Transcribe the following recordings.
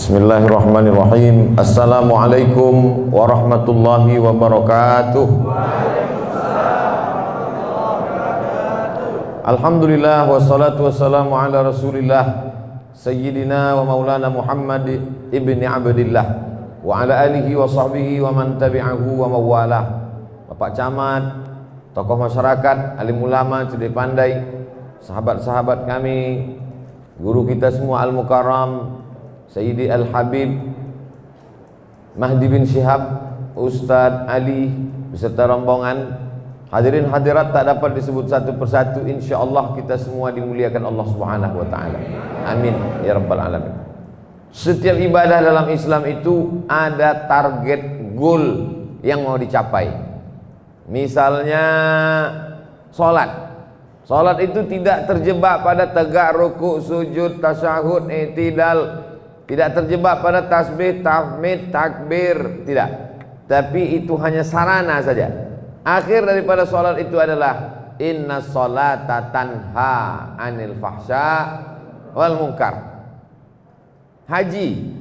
Bismillahirrahmanirrahim. Assalamualaikum warahmatullahi wabarakatuh. Alhamdulillah wassalatu wassalamu ala Rasulillah Sayyidina wa maulana Muhammad ibni Abdillah wa ala alihi wa sahbihi wa man tabi'ahu wa mawalah. Bapak Camat, tokoh masyarakat, alim ulama, cerdik pandai, sahabat-sahabat kami, guru kita semua Al-Mukarram Sayyidi Al-Habib Mahdi bin Syihab, Ustadz Ali beserta rombongan, hadirin hadirat tak dapat disebut satu persatu. InsyaAllah kita semua dimuliakan Allah Subhanahu wa ta'ala. Amin ya rabbal alamin. Setiap ibadah dalam Islam itu ada target goal yang mau dicapai. Misalnya Salat itu tidak terjebak pada tegak, ruku, sujud, tasyahud, i'tidal, tidak terjebak pada tasbih, tahmid, takbir, tidak. Tapi itu hanya sarana saja. Akhir daripada salat itu adalah inna sholata tanha anil fahsya wal munkar. Haji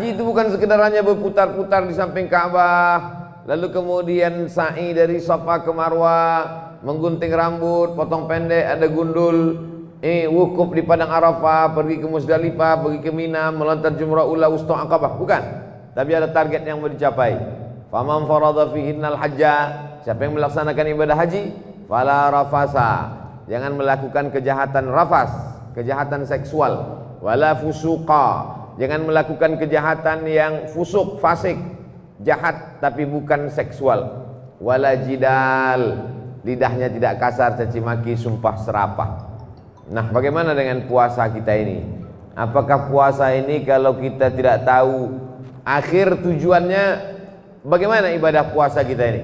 itu bukan sekedar hanya berputar-putar di samping Ka'bah, lalu kemudian sa'i dari Safa ke Marwah, menggunting rambut, potong pendek, ada gundul, wukuf di padang Arafah, pergi ke Muzdalifah, pergi ke Mina, melontar jumrah ula, wusta, aqabah. Bukan. Tapi ada target yang mau dicapai. Faman farada fihinnal hajja, siapa yang melaksanakan ibadah haji, fala rafasa, jangan melakukan kejahatan rafas, kejahatan seksual, wala fusuqa, jangan melakukan kejahatan yang fusuk, fasik, jahat tapi bukan seksual, wala jidal, lidahnya tidak kasar, caci maki, sumpah serapah. Nah, bagaimana dengan puasa kita ini? Apakah puasa ini kalau kita tidak tahu akhir tujuannya, bagaimana ibadah puasa kita ini?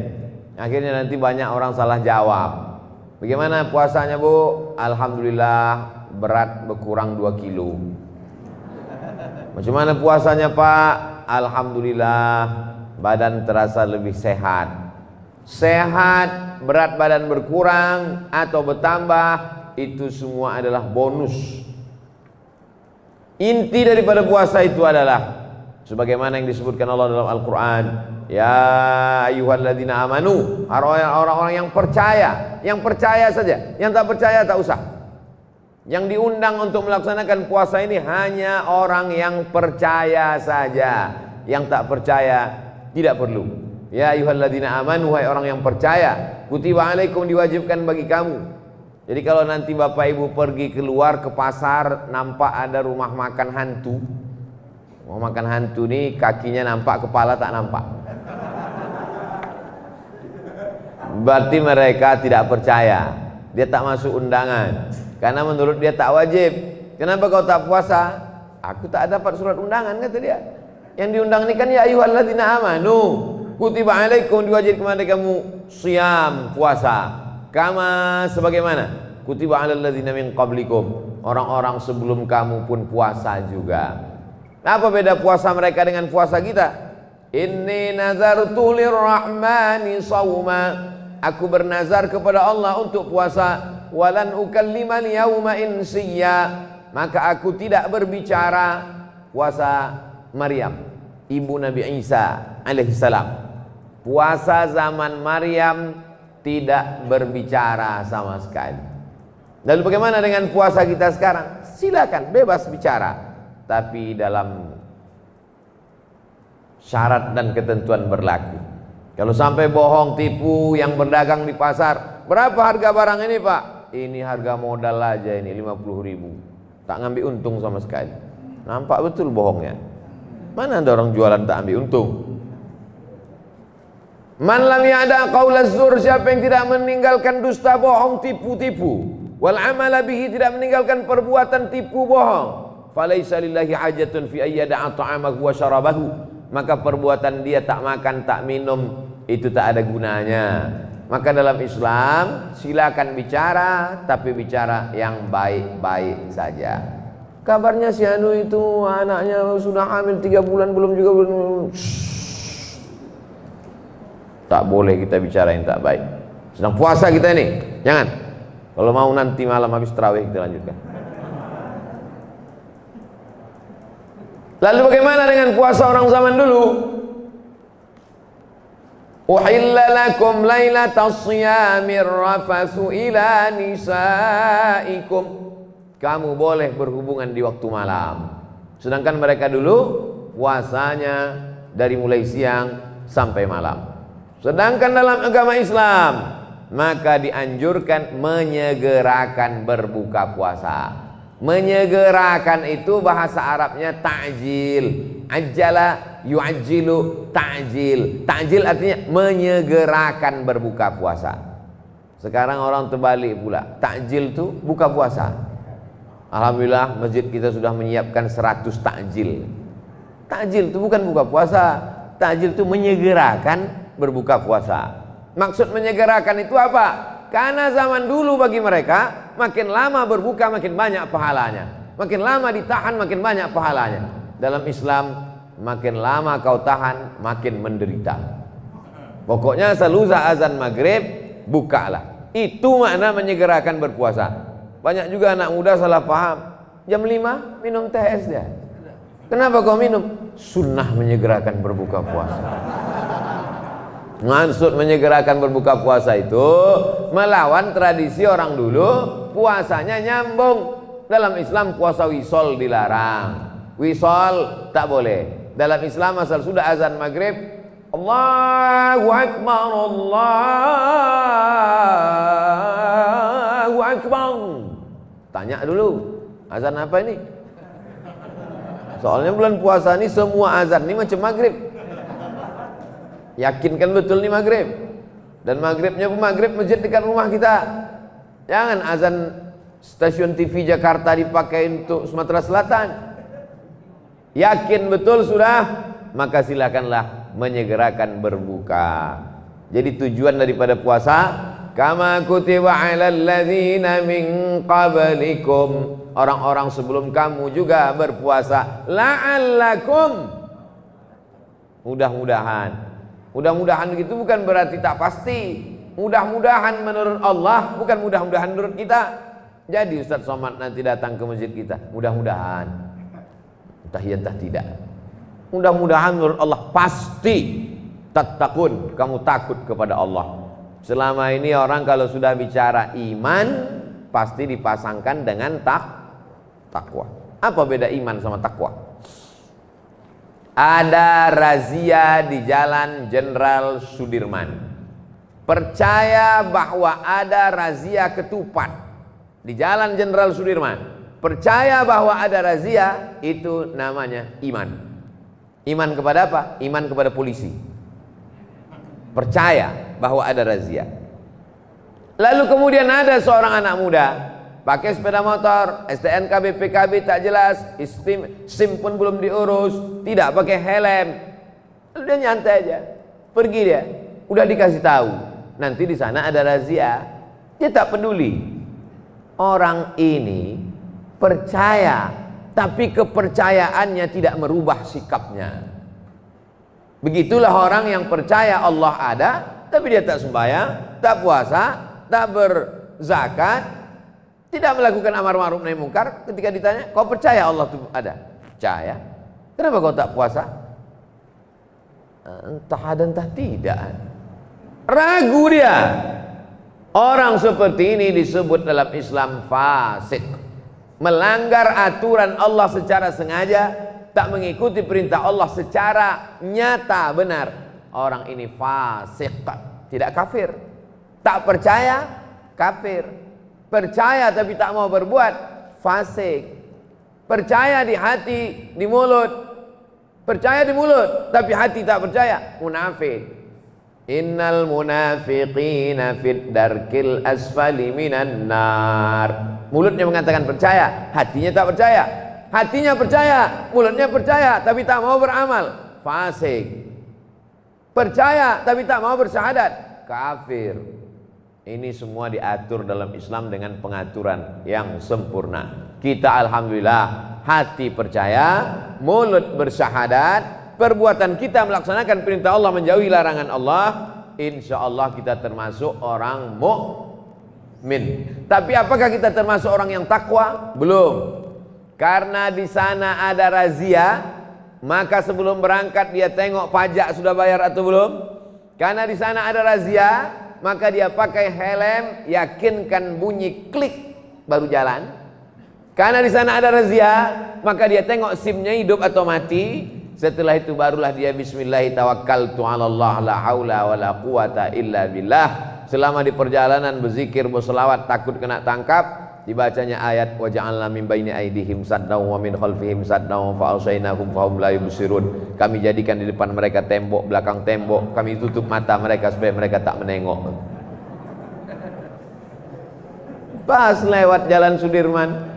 Akhirnya nanti banyak orang salah jawab. Bagaimana puasanya, Bu? Alhamdulillah berat berkurang 2 kilo. Macam mana puasanya, Pak? Alhamdulillah badan terasa lebih sehat. Sehat, berat badan berkurang atau bertambah, itu semua adalah bonus. Inti daripada puasa itu adalah sebagaimana yang disebutkan Allah dalam Al-Quran, ya ayyuhalladzina amanu, orang-orang yang percaya saja, yang tak percaya tak usah. Yang diundang untuk melaksanakan puasa ini hanya orang yang percaya saja, yang tak percaya tidak perlu. Ya ayyuhalladzina amanu, hai orang yang percaya, kutiba alaikum, diwajibkan bagi kamu. Jadi kalau nanti Bapak Ibu pergi keluar ke pasar, nampak ada rumah makan hantu. Rumah makan hantu nih kakinya nampak, kepala tak nampak. Berarti mereka tidak percaya. Dia tak masuk undangan. Karena menurut dia tak wajib. Kenapa kau tak puasa? Aku tak dapat surat undangan, kata dia. Yang diundang ini kan ya ayyuhalladzina amanu, kutiba alaikum, diwajibkan kepada kamu siyam, puasa. Kama sebagaimana kutiba alal ladzina min qablikum, orang-orang sebelum kamu pun puasa juga. Apa beda puasa mereka dengan puasa kita? Inni nazartu lirrahmani shauma, aku bernazar kepada Allah untuk puasa. Walan ukallimal yauma insiya, maka aku tidak berbicara. Puasa Maryam, ibu Nabi Isa alaihissalam. Puasa zaman Maryam tidak berbicara sama sekali. Lalu bagaimana dengan puasa kita sekarang? Silakan bebas bicara, tapi dalam syarat dan ketentuan berlaku. Kalau sampai bohong, tipu yang berdagang di pasar, berapa harga barang ini, Pak? Ini harga modal aja, ini 50.000. Tak ngambil untung sama sekali. Nampak betul bohongnya. Mana ada orang jualan tak ambil untung? Man lam ya'da qaulaz zur, siapa yang tidak meninggalkan dusta, bohong, tipu-tipu, wal amala bihi, tidak meninggalkan perbuatan tipu bohong, falaisa lillahi hajatun fi ayyada'a ta'amahu wa syarabahu, maka perbuatan dia tak makan tak minum itu tak ada gunanya. Maka dalam Islam silakan bicara, tapi bicara yang baik-baik saja. Kabarnya si Anu itu anaknya sudah hamil 3 bulan belum juga belum. Tak boleh kita bicara yang tak baik. Sedang puasa kita ini, jangan. Kalau mau nanti malam habis tarawih kita lanjutkan. Lalu bagaimana dengan puasa orang zaman dulu? Uhilla lakum lailatas shiyamir rafasu ila nisaikum. Kamu boleh berhubungan di waktu malam. Sedangkan mereka dulu puasanya dari mulai siang sampai malam. Sedangkan dalam agama Islam maka dianjurkan menyegerakan berbuka puasa. Menyegerakan itu bahasa Arabnya ta'jil. Ajjala yu'ajjilu ta'jil. Ta'jil artinya menyegerakan berbuka puasa. Sekarang orang terbalik pula. Ta'jil itu buka puasa. Alhamdulillah masjid kita sudah menyiapkan 100 takjil. Takjil itu bukan buka puasa. Takjil itu menyegerakan berbuka puasa. Maksud menyegerakan itu apa? Karena zaman dulu bagi mereka makin lama berbuka makin banyak pahalanya. Makin lama ditahan makin banyak pahalanya. Dalam Islam makin lama kau tahan makin menderita. Pokoknya selusa azan maghrib bukalah. Itu makna menyegerakan berpuasa. Banyak juga anak muda salah paham. Jam 5 minum teh es dia. Kenapa kau minum? Sunnah menyegerakan berbuka puasa. Maksud menyegerakan berbuka puasa itu melawan tradisi orang dulu, puasanya nyambung. Dalam Islam puasa wisol dilarang. Wisol tak boleh. Dalam Islam asal sudah azan maghrib, Allahu Akbar, Allahu Akbar. Tanya dulu, azan apa ini? Soalnya bulan puasa ini semua azan ini macam maghrib. Yakinkan betul nih maghrib. Dan maghribnya pun maghrib masjid dekat rumah kita. Jangan azan stasiun TV Jakarta dipakai untuk Sumatera Selatan. Yakin betul sudah, maka silakanlah menyegerakan berbuka. Jadi tujuan daripada puasa, kama kutiba 'alal ladzina min qablikum, orang-orang sebelum kamu juga berpuasa, la'allakum, mudah-mudahan. Mudah-mudahan begitu bukan berarti tak pasti. Mudah-mudahan menurut Allah, bukan mudah-mudahan menurut kita. Jadi Ustaz Somad nanti datang ke masjid kita, mudah-mudahan. Entah ya entah tidak. Mudah-mudahan menurut Allah pasti tattaqun, kamu takut kepada Allah. Selama ini orang kalau sudah bicara iman pasti dipasangkan dengan takwa. Apa beda iman sama takwa? Ada razia di Jalan Jenderal Sudirman. Percaya bahwa ada razia ketupat di Jalan Jenderal Sudirman. Percaya bahwa ada razia, itu namanya iman. Iman kepada apa? Iman kepada polisi. Percaya bahwa ada razia. Lalu kemudian ada seorang anak muda pakai sepeda motor, STNK BPKB tak jelas, SIM pun belum diurus, tidak pakai helm. Lalu dia nyantai aja, pergi dia. Udah dikasih tahu, nanti di sana ada razia. Dia tak peduli. Orang ini percaya, tapi kepercayaannya tidak merubah sikapnya. Begitulah orang yang percaya Allah ada, tapi dia tak sembahyang, tak puasa, tak berzakat, tidak melakukan amar ma'ruf nahi mungkar. Ketika ditanya, kau percaya Allah itu ada? Percaya. Kenapa kau tak puasa? Entah ada entah tidak. Ragu dia. Orang seperti ini disebut dalam Islam fasik. Melanggar aturan Allah secara sengaja, tak mengikuti perintah Allah secara nyata benar. Orang ini fasik, tidak kafir. Tak percaya, kafir. Percaya tapi tak mau berbuat, fasik. Percaya di hati, di mulut. Percaya di mulut, tapi hati tak percaya, munafik. Innal munafiqina fid darkil asfali minan nar. Mulutnya mengatakan percaya, hatinya tak percaya. Hatinya percaya, mulutnya percaya, tapi tak mau beramal, fasik. Percaya tapi tak mau bersyahadat, kafir. Ini semua diatur dalam Islam dengan pengaturan yang sempurna. Kita alhamdulillah hati percaya, mulut bersyahadat, perbuatan kita melaksanakan perintah Allah, menjauhi larangan Allah. Insya Allah kita termasuk orang mukmin. Tapi apakah kita termasuk orang yang takwa? Belum. Karena di sana ada razia, maka sebelum berangkat dia tengok pajak sudah bayar atau belum. Karena di sana ada razia, maka dia pakai helm, yakinkan bunyi klik baru jalan. Karena di sana ada razia, maka dia tengok SIM-nya hidup atau mati. Setelah itu barulah dia bismillah tawakkaltu 'ala Allah la haula wala quwata illa billah. Selama di perjalanan berzikir, berselawat, takut kena tangkap, dibacanya ayat wa ja'alna min baini aydihim saddan wa min khalfihim saddan fa awsaynahum fahum la yubsirun. Kami jadikan di depan mereka tembok, belakang tembok, kami tutup mata mereka supaya mereka tak menengok. Pas lewat Jalan Sudirman,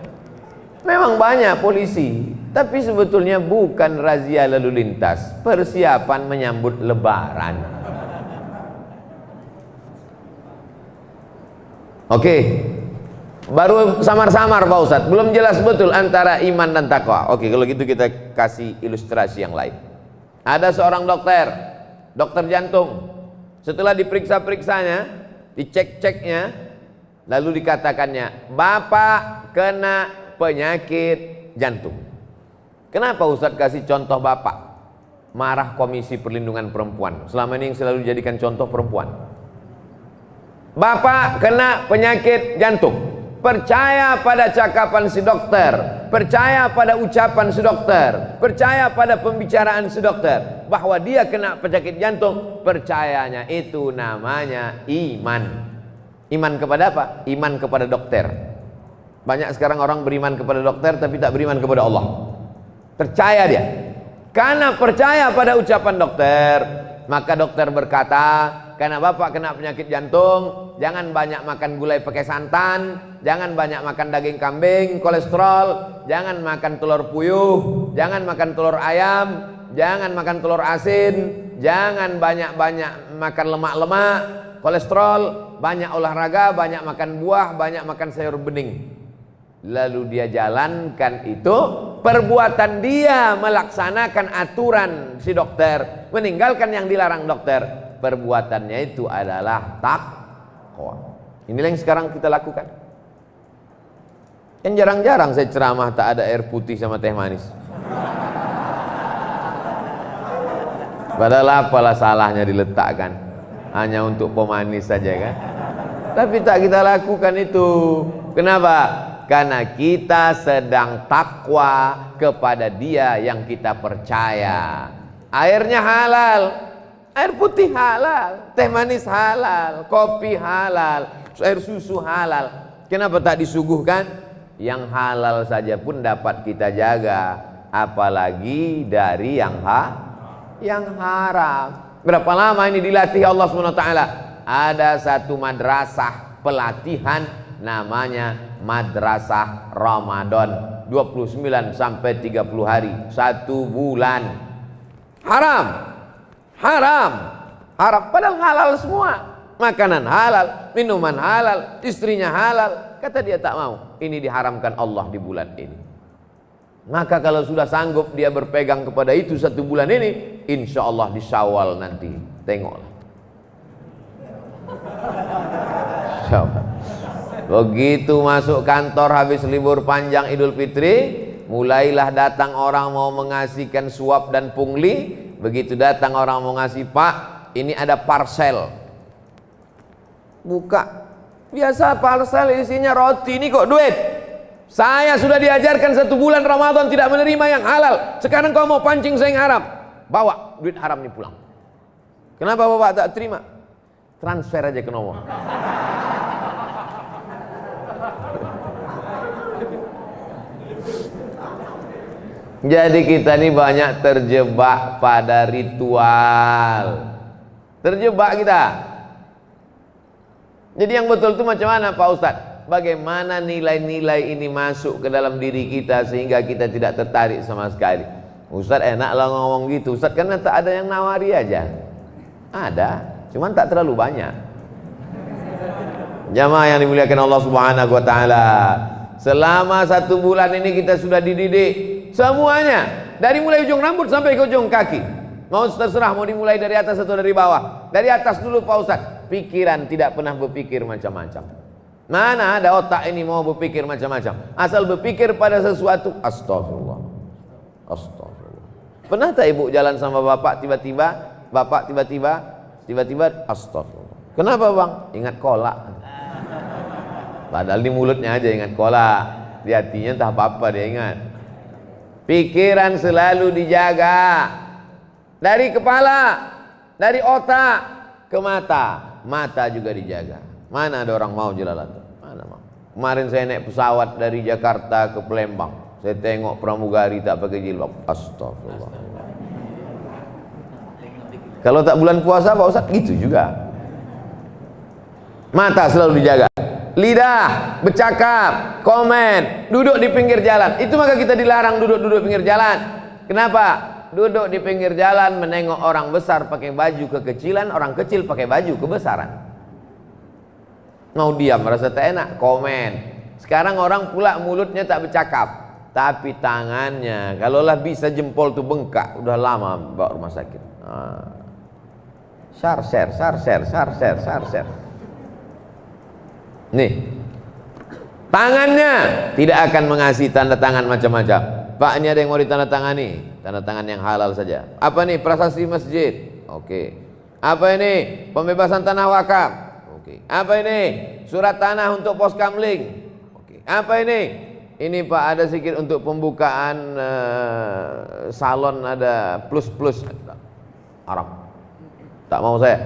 memang banyak polisi, tapi sebetulnya bukan razia lalu lintas, persiapan menyambut lebaran. Oke, baru samar-samar Pak Ustadz, belum jelas betul antara iman dan takwa. Oke, kalau gitu kita kasih ilustrasi yang lain. Ada seorang dokter jantung. Setelah diperiksa-periksanya, dicek-ceknya, lalu dikatakannya, Bapak kena penyakit jantung. Kenapa Ustadz kasih contoh Bapak? Marah Komisi Perlindungan Perempuan. Selama ini yang selalu dijadikan contoh perempuan. Bapak kena penyakit jantung. Percaya pada cakapan si dokter, percaya pada ucapan si dokter, percaya pada pembicaraan si dokter bahwa dia kena penyakit jantung. Percayanya itu namanya iman. Iman kepada apa? Iman kepada dokter. Banyak sekarang orang beriman kepada dokter tapi tak beriman kepada Allah. Percaya dia. Karena percaya pada ucapan dokter, maka dokter berkata, karena Bapak kena penyakit jantung, jangan banyak makan gulai pakai santan, jangan banyak makan daging kambing, kolesterol, jangan makan telur puyuh, jangan makan telur ayam, jangan makan telur asin, jangan banyak-banyak makan lemak-lemak, kolesterol, banyak olahraga, banyak makan buah, banyak makan sayur bening. Lalu dia jalankan itu, perbuatan dia melaksanakan aturan si dokter, meninggalkan yang dilarang dokter. Perbuatannya itu adalah takwa. Inilah yang sekarang kita lakukan. Yang jarang-jarang saya ceramah tak ada air putih sama teh manis. Padahal apalah salahnya diletakkan, hanya untuk pemanis saja kan. Tapi tak kita lakukan itu. Kenapa? Karena kita sedang takwa kepada Dia yang kita percaya. Airnya halal, air putih halal, teh manis halal, kopi halal, air susu halal. Kenapa tak disuguhkan? Yang halal saja pun dapat kita jaga, apalagi dari yang haram. Berapa lama ini dilatih Allah SWT? Ada satu madrasah pelatihan namanya Madrasah Ramadan, 29 sampai 30 hari, 1 bulan. Haram, padahal halal semua. Makanan halal, minuman halal, istrinya halal. Kata dia tak mau, ini diharamkan Allah di bulan ini. Maka kalau sudah sanggup dia berpegang kepada itu 1 bulan ini, insya Allah di Syawal nanti, tengoklah. Begitu masuk kantor habis libur panjang Idul Fitri, mulailah datang orang mau mengasihkan suap dan pungli. Begitu datang orang mau ngasih, Pak, ini ada parcel. Buka. Biasa parcel isinya roti, ini kok duit. Saya sudah diajarkan 1 bulan Ramadan tidak menerima yang halal. Sekarang kau mau pancing saya yang haram. Bawa duit haram ini pulang. Kenapa Bapak tak terima? Transfer aja ke nomor. Jadi kita ini banyak terjebak pada ritual. Terjebak kita. Jadi yang betul itu macam mana Pak Ustadz? Bagaimana nilai-nilai ini masuk ke dalam diri kita sehingga kita tidak tertarik sama sekali? Ustadz enak lah ngomong gitu Ustadz, karena tak ada yang nawari aja. Ada, cuman tak terlalu banyak. Jamaah yang dimuliakan Allah Subhanahu wa Ta'ala, selama 1 bulan ini kita sudah dididik semuanya, dari mulai ujung rambut sampai ke ujung kaki. Mau terserah mau dimulai dari atas atau dari bawah. Dari atas dulu Pak Ustadz. Pikiran tidak pernah berpikir macam-macam. Mana ada otak ini mau berpikir macam-macam. Asal berpikir pada sesuatu, astagfirullah, astagfirullah, Pernah tak ibu jalan sama bapak tiba-tiba astagfirullah. Kenapa bang? Ingat kolak. Padahal di mulutnya aja ingat kolak, di hatinya entah apa dia ingat. Pikiran selalu dijaga, dari kepala, dari otak ke mata juga dijaga. Mana ada orang mau jelalatan? Mana mau? Kemarin saya naik pesawat dari Jakarta ke Palembang, saya tengok pramugari tak pakai jilbab. Astagfirullah. Kalau tak bulan puasa Pak Ustaz gitu juga. Mata selalu dijaga, lidah bercakap, komen, duduk di pinggir jalan. Itu maka kita dilarang duduk pinggir jalan. Kenapa? Duduk di pinggir jalan menengok orang besar pakai baju kekecilan, orang kecil pakai baju kebesaran. Mau diam merasa tak enak, komen. Sekarang orang pula mulutnya tak bercakap, tapi tangannya, kalaulah bisa jempol tuh bengkak, udah lama bawa rumah sakit. Share. Nih, tangannya tidak akan mengasih tanda tangan macam-macam. Pak, ini ada yang mau ditandatangani, tanda tangan yang halal saja. Apa nih? Prasasti masjid. Oke. Apa ini? Pembebasan tanah wakaf. Oke. Apa ini? Surat tanah untuk pos kamling. Oke. Apa ini? Ini Pak, ada sedikit untuk pembukaan salon, ada plus Arab. Tak mau saya.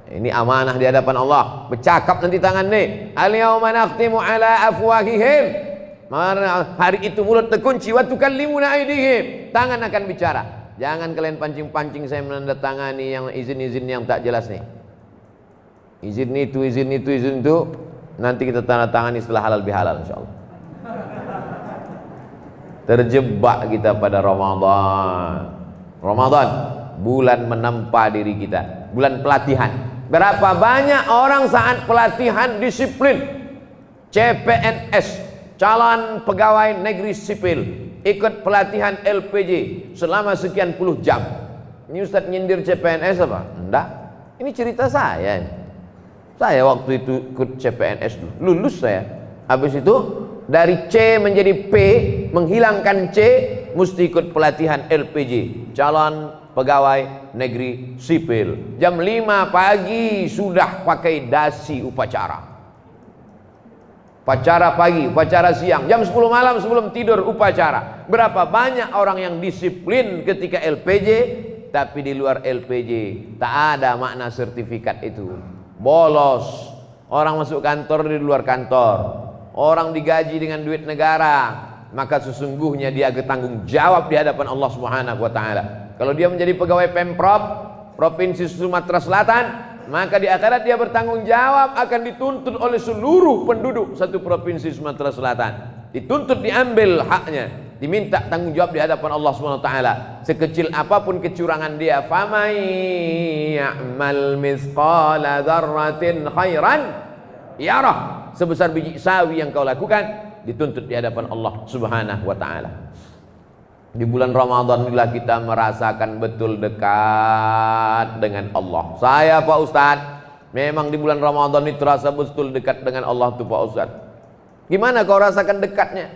Ini amanah di hadapan Allah. Bercakap nanti tangan nih. Al-yawma nakhtimu ala afwahihim. Hari itu mulut terkunci. Wa tukallimuna aydihim. Tangan akan bicara. Jangan kalian pancing-pancing saya menandatangani yang izin-izin yang tak jelas nih. Izin itu. Nanti kita tanda tangani setelah halal bihalal insyaallah. Terjebak kita pada Ramadan, bulan menempa diri kita, bulan pelatihan. Berapa banyak orang saat pelatihan disiplin CPNS, calon pegawai negeri sipil, ikut pelatihan LPJ selama sekian puluh jam. Ini Ustadz nyindir CPNS apa? Enggak, ini cerita saya. Saya waktu itu ikut CPNS, lulus saya. Habis itu dari C menjadi P, menghilangkan C, mesti ikut pelatihan LPJ, calon pegawai negeri sipil. Jam 5 pagi sudah pakai dasi upacara. Upacara pagi, upacara siang, jam 10 malam sebelum tidur upacara. Berapa banyak orang yang disiplin ketika LPJ, tapi di luar LPJ tak ada makna sertifikat itu. Bolos. Orang masuk kantor di luar kantor. Orang digaji dengan duit negara, maka sesungguhnya dia bertanggung jawab di hadapan Allah Subhanahu wa taala. Kalau dia menjadi pegawai Pemprov Provinsi Sumatera Selatan, maka di akhirat dia bertanggung jawab akan dituntut oleh seluruh penduduk satu provinsi Sumatera Selatan. Dituntut diambil haknya, diminta tanggung jawab di hadapan Allah Subhanahu wa taala. Sekecil apapun kecurangan dia, famay ya'mal mithqala dzarratin khairan yarah. Sebesar biji sawi yang kau lakukan dituntut di hadapan Allah Subhanahu wa taala. Di bulan Ramadan inilah kita merasakan betul dekat dengan Allah. Saya Pak Ustadz, memang di bulan Ramadan ini terasa betul dekat dengan Allah tuh Pak Ustadz. Gimana kau rasakan dekatnya?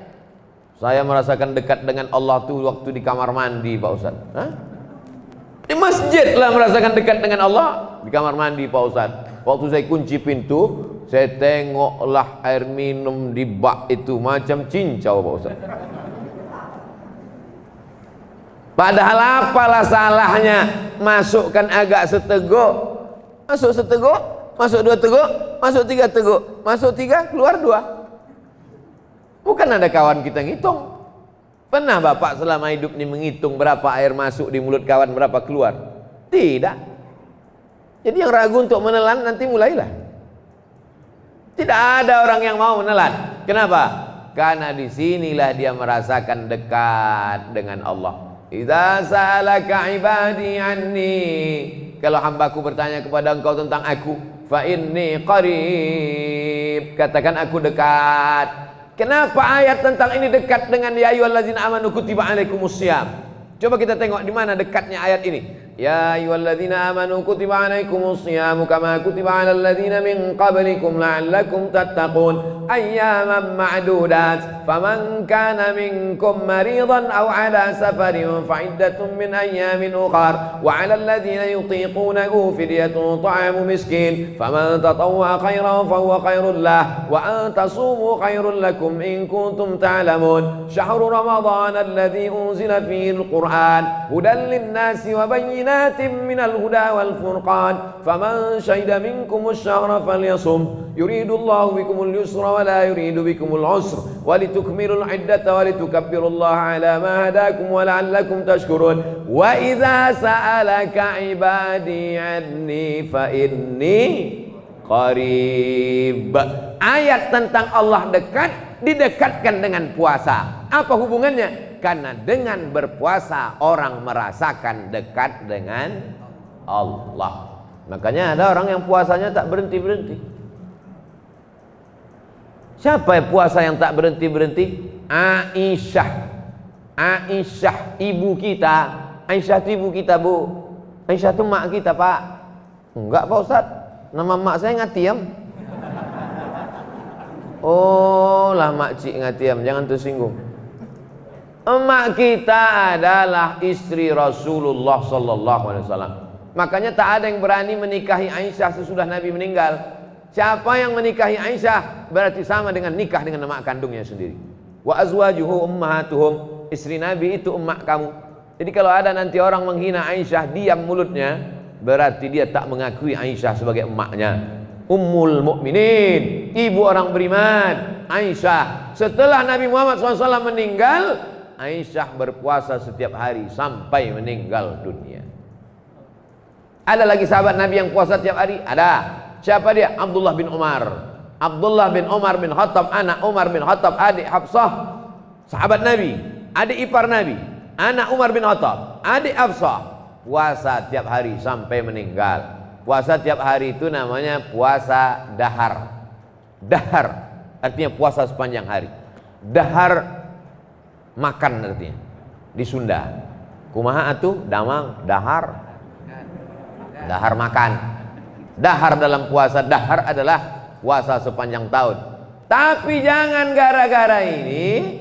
Saya merasakan dekat dengan Allah tuh waktu di kamar mandi Pak Ustadz. Di masjid lah merasakan dekat dengan Allah. Di kamar mandi Pak Ustadz, waktu saya kunci pintu, saya tengoklah air minum di bak itu macam cincau Pak Ustadz. Padahal apalah salahnya masukkan agak seteguk, masuk seteguk, masuk 2 teguk, masuk 3 teguk, masuk 3 keluar 2. Bukan ada kawan kita ngitung. Pernah Bapak selama hidup ini menghitung berapa air masuk di mulut kawan, berapa keluar? Tidak. Jadi yang ragu untuk menelan nanti mulailah. Tidak ada orang yang mau menelan. Kenapa? Karena disinilah dia merasakan dekat dengan Allah. Idza sa'alaka ibadi anni, kalau hambaku bertanya kepada engkau tentang aku, fa inni qarib, katakan aku dekat. Kenapa ayat tentang ini dekat dengan ya ayyuhallazina amanu kutiba alaikumusiyam? Coba kita tengok di mana dekatnya ayat ini. Ya ayyuhallazina amanu kutiba alaikumusiyam kama kutiba alal ladzina min qablikum la'allakum tattaqun. ayyaman ma'dudat faman kana minkum maridan aw ala safarin fa iddatun min ayyamin ukhar wa 'alal ladzina yutiqunahu fidyatun ta'amu miskin faman tatawwa khairan fa huwa khairul lah wa an tasumu khairul lakum in kuntum ta'lamun syahru ramadan alladzi unzila fihi al-Qur'an hudan lin-nasi wa bayyinatin minal huda wal furqan faman syahida minkum asy-syahra falyasum yuridullahu bikumul yusra wa la yuridu bikumul usra wa litukmilul iddata wa litukabbirullaha ala ma hadakum wa la'allakum tashkurun wa idza sa'alaka ibadi anni fa inni qarib. Ayat tentang Allah dekat didekatkan dengan puasa. Apa hubungannya? Karena dengan berpuasa orang merasakan dekat dengan Allah. Makanya ada orang yang puasanya tak berhenti-berhenti. Siapa yang puasa yang tak berhenti-berhenti? Aisyah. Aisyah ibu kita. Aisyah itu ibu kita, Bu. Aisyah itu mak kita, Pak. Enggak, Pak Ustaz. Nama mak saya Ngatiem. Oh lah makcik Ngatiem, jangan tersinggung. Emak kita adalah istri Rasulullah sallallahu alaihi wasallam. Makanya tak ada yang berani menikahi Aisyah sesudah Nabi meninggal. Siapa yang menikahi Aisyah berarti sama dengan nikah dengan emak kandungnya sendiri. Wa azwajuhu ummahatuhum, istri Nabi itu emak kamu. Jadi kalau ada nanti orang menghina Aisyah, diam mulutnya, berarti dia tak mengakui Aisyah sebagai emaknya. Ummul mukminin, ibu orang beriman, Aisyah. Setelah Nabi Muhammad SAW meninggal, Aisyah berpuasa setiap hari sampai meninggal dunia. Ada lagi sahabat Nabi yang puasa tiap hari? Ada. Siapa dia? Abdullah bin Umar. Abdullah bin Umar bin Khattab, anak Umar bin Khattab, adik Hafsah, sahabat Nabi, adik ipar Nabi, anak Umar bin Khattab, adik Hafsah, puasa tiap hari sampai meninggal. Puasa tiap hari itu namanya puasa dahar. Dahar artinya puasa sepanjang hari. Dahar makan artinya di Sunda. Kumaha atuh damang dahar. Dahar makan. Dahar dalam puasa, dahar adalah puasa sepanjang tahun. Tapi jangan gara-gara ini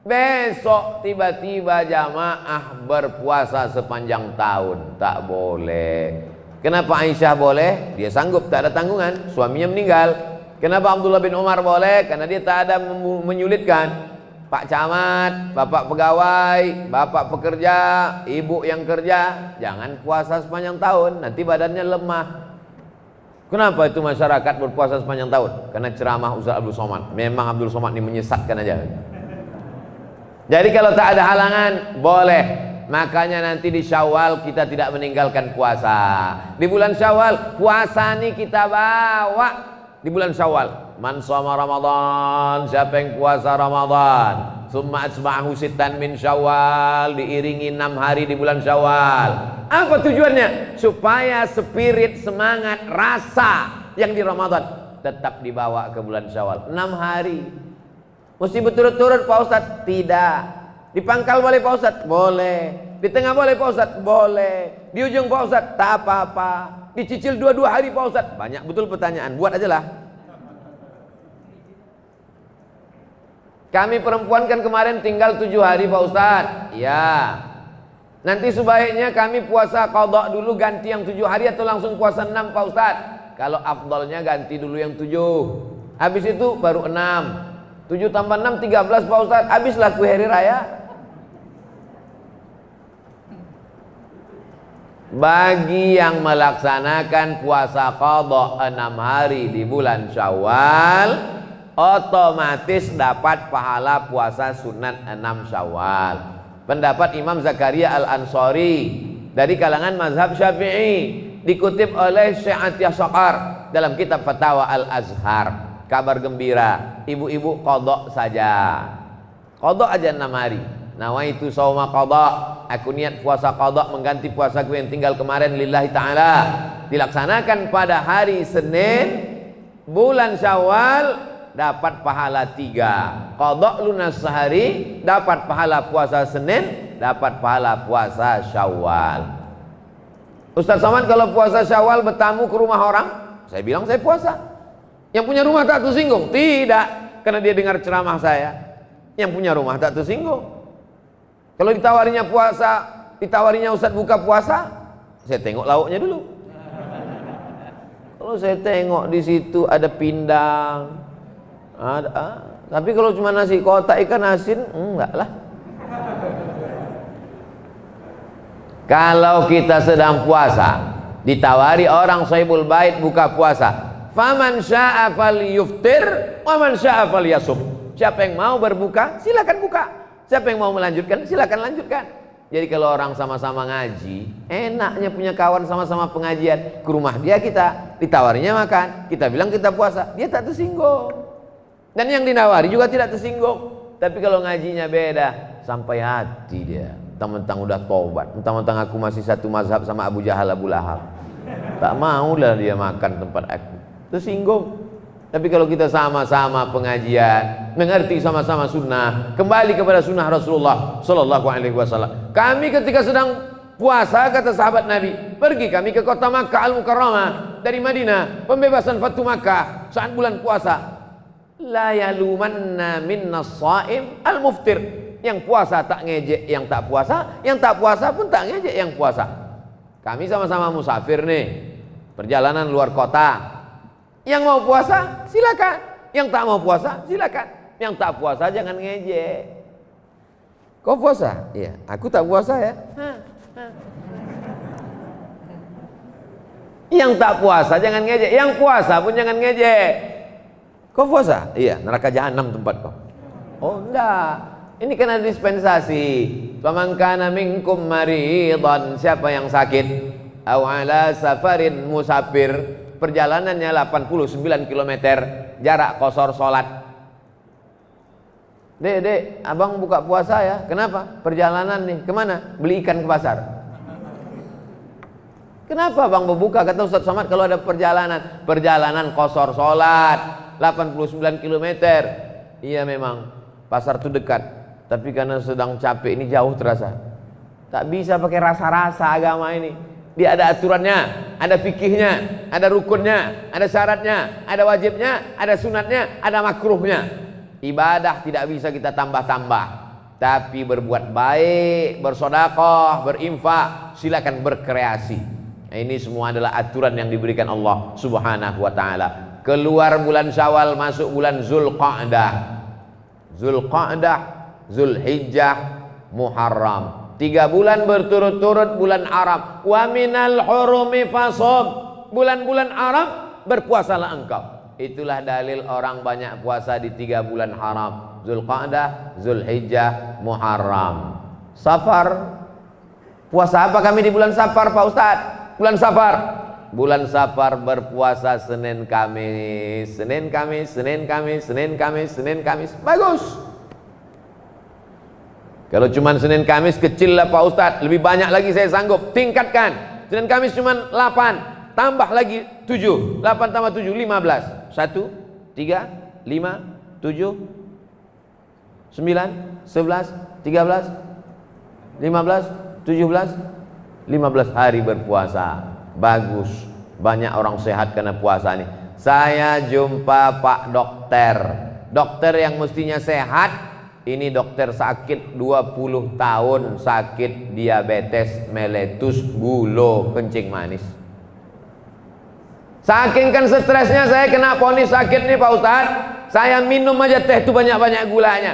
besok tiba-tiba jamaah berpuasa sepanjang tahun. Tak boleh. Kenapa Aisyah boleh? Dia sanggup, tak ada tanggungan, suaminya meninggal. Kenapa Abdullah bin Umar boleh? Karena dia tak ada menyulitkan. Pak Camat, bapak pegawai, bapak pekerja, ibu yang kerja, jangan puasa sepanjang tahun, nanti badannya lemah. Kenapa itu masyarakat berpuasa sepanjang tahun? Karena ceramah Ustaz Abdul Somad. Memang Abdul Somad ini menyesatkan aja. Jadi kalau tak ada halangan, boleh. Makanya nanti di Syawal kita tidak meninggalkan puasa. Di bulan Syawal, puasa ini kita bawa. Di bulan Syawal, man shoma Ramadan, siapa yang puasa Ramadan, summa atsba'ahu sittan min Syawal, diiringi 6 hari di bulan Syawal. Apa tujuannya? Supaya spirit, semangat, rasa yang di Ramadan tetap dibawa ke bulan Syawal. 6 hari. Mesti berturut-turut Pak Ustadz? Tidak. Di pangkal boleh Pak Ustadz? Boleh. Di tengah boleh Pak Ustadz? Boleh. Di ujung Pak Ustadz? Tak apa-apa. Dicicil 2 hari Pak Ustadz? Banyak betul pertanyaan. Buat aja lah. Kami perempuan kan kemarin tinggal 7 hari Pak Ustadz. Ya. Nanti sebaiknya kami puasa qadha dulu, ganti yang 7 hari atau langsung puasa 6 Pak Ustadz? Kalau afdalnya ganti dulu yang 7. Habis itu baru 6. 7 tambah 6 13 Pak Ustadz. Habislah kue hari raya. Bagi yang melaksanakan puasa qadha 6 hari di bulan Syawal, otomatis dapat pahala puasa sunat 6 Syawal. Pendapat Imam Zakaria Al-Ansari dari kalangan mazhab Syafi'i, dikutip oleh Syekh Atiyah Saqar dalam kitab Fatawa Al-Azhar. Kabar gembira, ibu-ibu qadha saja. Qadha aja 6 hari. Nawaitu shauma qadha, aku niat puasa qadha mengganti puasaku yang tinggal kemarin lillahi ta'ala. Dilaksanakan pada hari Senin bulan Syawal, dapat pahala 3. Qadha lunas sehari, dapat pahala puasa Senin, dapat pahala puasa Syawal. Ustaz Somad, kalau puasa Syawal bertamu ke rumah orang, saya bilang saya puasa. Yang punya rumah tak tersinggung? Tidak, karena dia dengar ceramah saya. Yang punya rumah tak tersinggung. Kalau ditawarinya puasa, ditawarinya Ustadz buka puasa, saya tengok lauknya dulu. Kalau saya tengok di situ ada pindang, tapi kalau cuma nasi kotak ikan asin, enggak lah. Kalau kita sedang puasa, ditawari orang sahibul bait buka puasa, faman syaa falyuftir wa man syaa falyasum. Siapa yang mau berbuka, silakan buka. Siapa yang mau melanjutkan, silakan lanjutkan. Jadi kalau orang sama-sama ngaji, enaknya punya kawan sama-sama pengajian. Ke rumah dia kita, ditawarinya makan, kita bilang kita puasa, dia tak tersinggung. Dan yang dinawari juga tidak tersinggung. Tapi kalau ngajinya beda, sampai hati dia. Mentang-mentang udah tobat, mentang-mentang aku masih satu mazhab sama Abu Jahal, Abu Lahab, tak maulah dia makan tempat aku, tersinggung. Tapi kalau kita sama-sama pengajian, mengerti sama-sama sunnah, kembali kepada sunnah Rasulullah Sallallahu Alaihi Wasallam. Kami ketika sedang puasa, kata sahabat Nabi, pergi kami ke kota Makkah Al-Mukarramah dari Madinah, pembebasan Fatu Makkah saat bulan puasa. La yalumanna minna shaim al-muftir. Yang puasa tak ngejek yang tak puasa, yang tak puasa pun tak ngejek yang puasa. Kami sama-sama musafir nih, perjalanan luar kota. Yang mau puasa silakan, yang tak mau puasa silakan, yang tak puasa jangan ngejek. Kau puasa? Iya, aku tak puasa ya. Yang tak puasa jangan ngejek, yang puasa pun jangan ngejek. Kau puasa? Iya, neraka jahanam tempat kau. Oh enggak, ini kan ada dispensasi. Faman kana minkum maridan, siapa yang sakit, aw ala safarin musafir, perjalanannya 89 km, jarak qashar salat. Dek, abang buka puasa ya. Kenapa? Perjalanan nih, kemana? Beli ikan ke pasar. Kenapa abang berbuka? Kata Ustaz Somad, kalau ada perjalanan qashar salat 89 km. Iya memang, pasar itu dekat, tapi karena sedang capek ini jauh terasa. Tak bisa pakai rasa-rasa agama ini. Dia ada aturannya, ada fikihnya, ada rukunnya, ada syaratnya, ada wajibnya, ada sunatnya, ada makruhnya. Ibadah tidak bisa kita tambah-tambah, tapi berbuat baik, bersedekah, berinfak, silakan berkreasi. Nah, ini semua adalah aturan yang diberikan Allah Subhanahu wa taala. Keluar bulan Syawal, masuk bulan Zulqa'dah. Zulqa'dah, Zulhijjah, Muharram. 3 bulan berturut-turut bulan Arab. Wa minal hurumi fasum. Bulan-bulan Arab berpuasalah engkau. Itulah dalil orang banyak puasa di 3 bulan haram. Zulqa'dah, Zulhijjah, Muharram. Safar. Puasa apa kami di bulan Safar Pak Ustadz? Bulan Safar. Bulan Safar berpuasa Senin Kamis. Senin Kamis, Senin Kamis, Senin Kamis, Senin Kamis. Bagus. Kalau cuma Senin Kamis kecil lah Pak Ustadz, lebih banyak lagi saya sanggup. Tingkatkan. Senin Kamis cuma 8, tambah lagi 7. 8 tambah 7, 15. 1, 3, 5, 7, 9, 11, 13, 15, 17, 15 hari berpuasa. Bagus. Banyak orang sehat karena puasa ini. Saya jumpa Pak dokter. Dokter yang mestinya sehat, ini dokter sakit 20 tahun, sakit diabetes mellitus, gula, kencing manis. Saking kan stresnya saya kena vonis sakit nih Pak Ustadz. Saya minum aja teh itu banyak-banyak gulanya.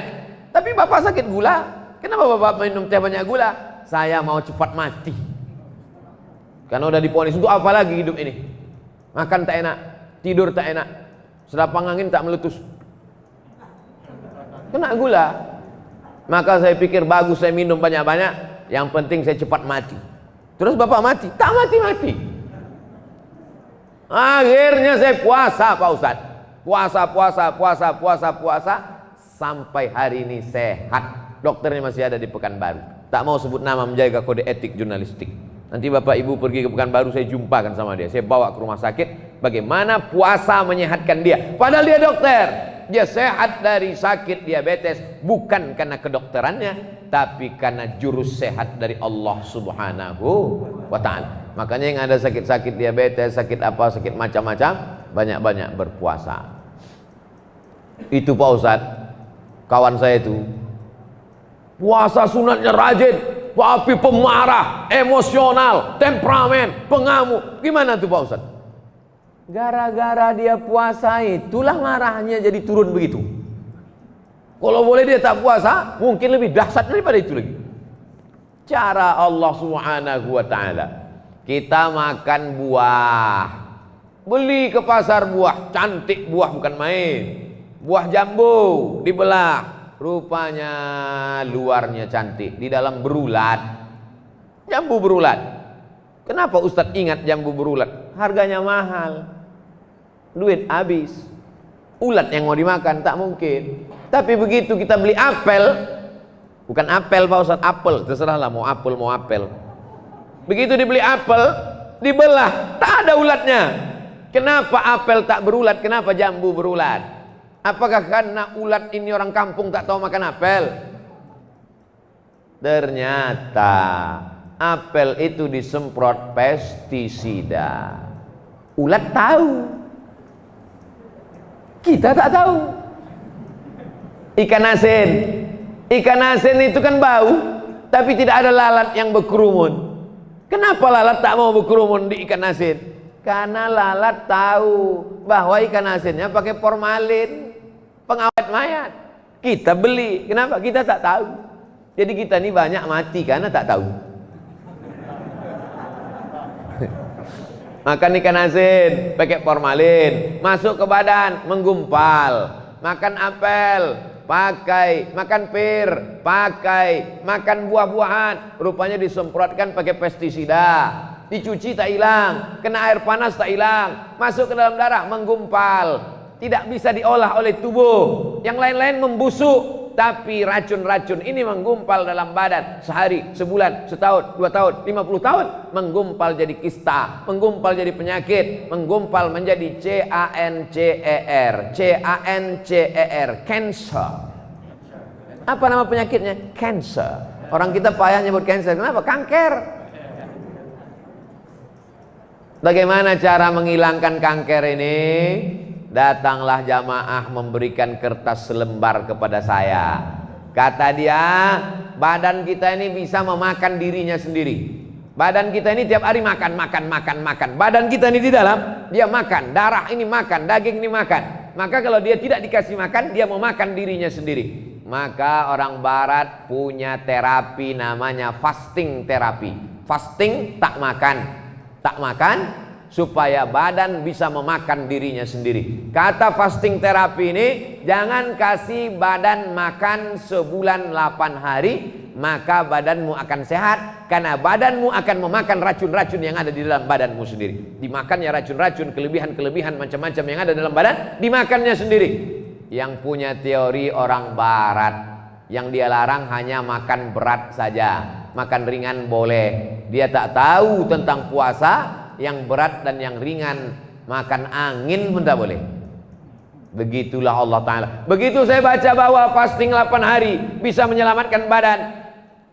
Tapi Bapak sakit gula, kenapa Bapak minum teh banyak gula? Saya mau cepat mati. Karena udah divonis, untuk apa lagi hidup ini? Makan tak enak, tidur tak enak, sedapang angin tak meletus, kena gula. Maka saya pikir bagus saya minum banyak-banyak, yang penting saya cepat mati. Terus Bapak mati? Tak mati-mati. Akhirnya saya puasa Pak Ustadz. Puasa sampai hari ini sehat. Dokternya masih ada di Pekanbaru. Tak mau sebut nama, menjaga kode etik jurnalistik. Nanti Bapak Ibu pergi ke Pekanbaru, saya jumpakan sama dia. Saya bawa ke rumah sakit, bagaimana puasa menyehatkan dia. Padahal dia dokter. Dia sehat dari sakit diabetes, bukan karena kedokterannya, tapi karena jurus sehat dari Allah Subhanahu wa ta'ala. Makanya yang ada sakit-sakit diabetes, sakit apa, sakit macam-macam, banyak-banyak berpuasa. Itu Pak Ustadz, kawan saya itu puasa sunatnya rajin, tapi pemarah, emosional, temperamen, pengamuk. Gimana tuh Pak Ustadz? Gara-gara dia puasa itulah marahnya jadi turun begitu. Kalau boleh dia tak puasa, mungkin lebih dahsyat daripada itu lagi. Cara Allah Subhanahu wa ta'ala, kita makan buah, beli ke pasar buah, cantik buah bukan main. Buah jambu dibelah, rupanya luarnya cantik, di dalam berulat. Jambu berulat. Kenapa Ustadz ingat jambu berulat? Harganya mahal, duit habis. Ulat yang mau dimakan tak mungkin. Tapi begitu kita beli apel, bukan apel Pak Ustadz, apel, terserahlah mau apel mau apel. Begitu dibeli apel, dibelah, tak ada ulatnya. Kenapa apel tak berulat? Kenapa jambu berulat? Apakah karena ulat ini orang kampung tak tahu makan apel? Ternyata apel itu disemprot pestisida. Ulat tahu, kita tak tahu. Ikan asin itu kan bau, tapi tidak ada lalat yang berkerumun. Kenapa lalat tak mau berkerumun di ikan asin? Karena lalat tahu bahwa ikan asinnya pakai formalin, pengawet mayat. Kita beli, kenapa? Kita tak tahu. Jadi kita ini banyak mati karena tak tahu. Makan ikan asin pakai formalin, masuk ke badan menggumpal. Makan apel pakai, makan pir pakai, makan buah-buahan rupanya disemprotkan pakai pestisida. Dicuci tak hilang, kena air panas tak hilang, masuk ke dalam darah menggumpal, tidak bisa diolah oleh tubuh. Yang lain-lain membusuk, tapi racun-racun ini menggumpal dalam badan sehari, sebulan, setahun, 2 tahun, 50 tahun, menggumpal jadi kista, menggumpal jadi penyakit, menggumpal menjadi cancer, cancer. Apa nama penyakitnya? Cancer. Orang kita payah nyebut cancer, kenapa? Kanker. Bagaimana cara menghilangkan kanker ini? Datanglah jamaah memberikan kertas selembar kepada saya. Kata dia, badan kita ini bisa memakan dirinya sendiri. Badan kita ini tiap hari makan. Badan kita ini di dalam, dia makan. Darah ini makan, daging ini makan. Maka kalau dia tidak dikasih makan, dia mau makan dirinya sendiri. Maka orang barat punya terapi namanya fasting terapi. Fasting, tak makan supaya badan bisa memakan dirinya sendiri. Kata fasting terapi ini, jangan kasih badan makan sebulan 8 hari, maka badanmu akan sehat, karena badanmu akan memakan racun-racun yang ada di dalam badanmu sendiri. Dimakannya racun-racun, kelebihan-kelebihan macam-macam yang ada dalam badan, dimakannya sendiri. Yang punya teori orang barat, yang dia larang hanya makan berat saja, makan ringan boleh. Dia tak tahu tentang puasa, yang berat dan yang ringan, makan angin pun tak boleh. Begitulah Allah Ta'ala. Begitu saya baca bahwa fasting 8 hari bisa menyelamatkan badan,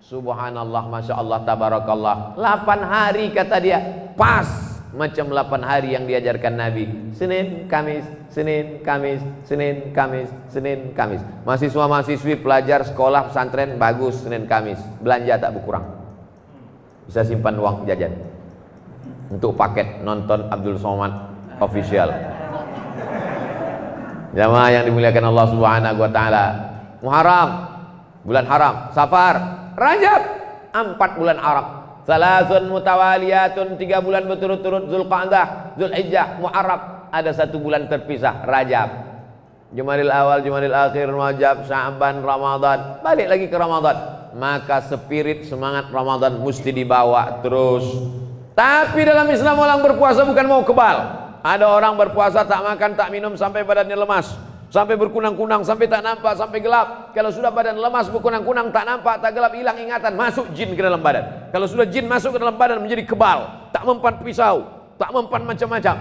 subhanallah, masya Allah, tabarakallah. 8 hari kata dia, pas macam 8 hari yang diajarkan Nabi. Senin, Kamis, Senin, Kamis, Senin, Kamis, Senin, Kamis. Mahasiswa-mahasiswi, pelajar sekolah pesantren bagus Senin, Kamis. Belanja tak berkurang, bisa simpan uang jajan untuk paket nonton Abdul Somad official. Jamaah yang dimuliakan Allah Subhanahu wa taala. Muharram, bulan haram. Safar, Rajab, 4 bulan Arab. Salasun mutawaliyatun, 3 bulan berturut-turut. Zulqa'dah, Zulhijjah, Muharram. Ada 1 bulan terpisah, Rajab. Jumadil awal, Jumadil akhir, Rajab, Sya'ban, Ramadan. Balik lagi ke Ramadan. Maka spirit semangat Ramadan mesti dibawa terus. Tapi dalam Islam orang berpuasa bukan mau kebal. Ada orang berpuasa tak makan tak minum sampai badannya lemas, sampai berkunang-kunang, sampai tak nampak, sampai gelap. Kalau sudah badan lemas, berkunang-kunang, tak nampak, tak gelap, hilang ingatan, masuk jin ke dalam badan. Kalau sudah jin masuk ke dalam badan menjadi kebal, tak mempan pisau, tak mempan macam-macam.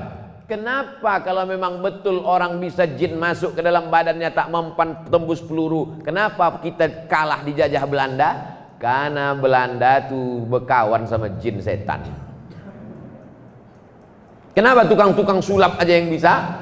Kenapa kalau memang betul orang bisa jin masuk ke dalam badannya tak mempan tembus peluru? Kenapa kita kalah dijajah Belanda? Karena Belanda tuh berkawan sama jin setan. Kenapa tukang-tukang sulap aja yang bisa?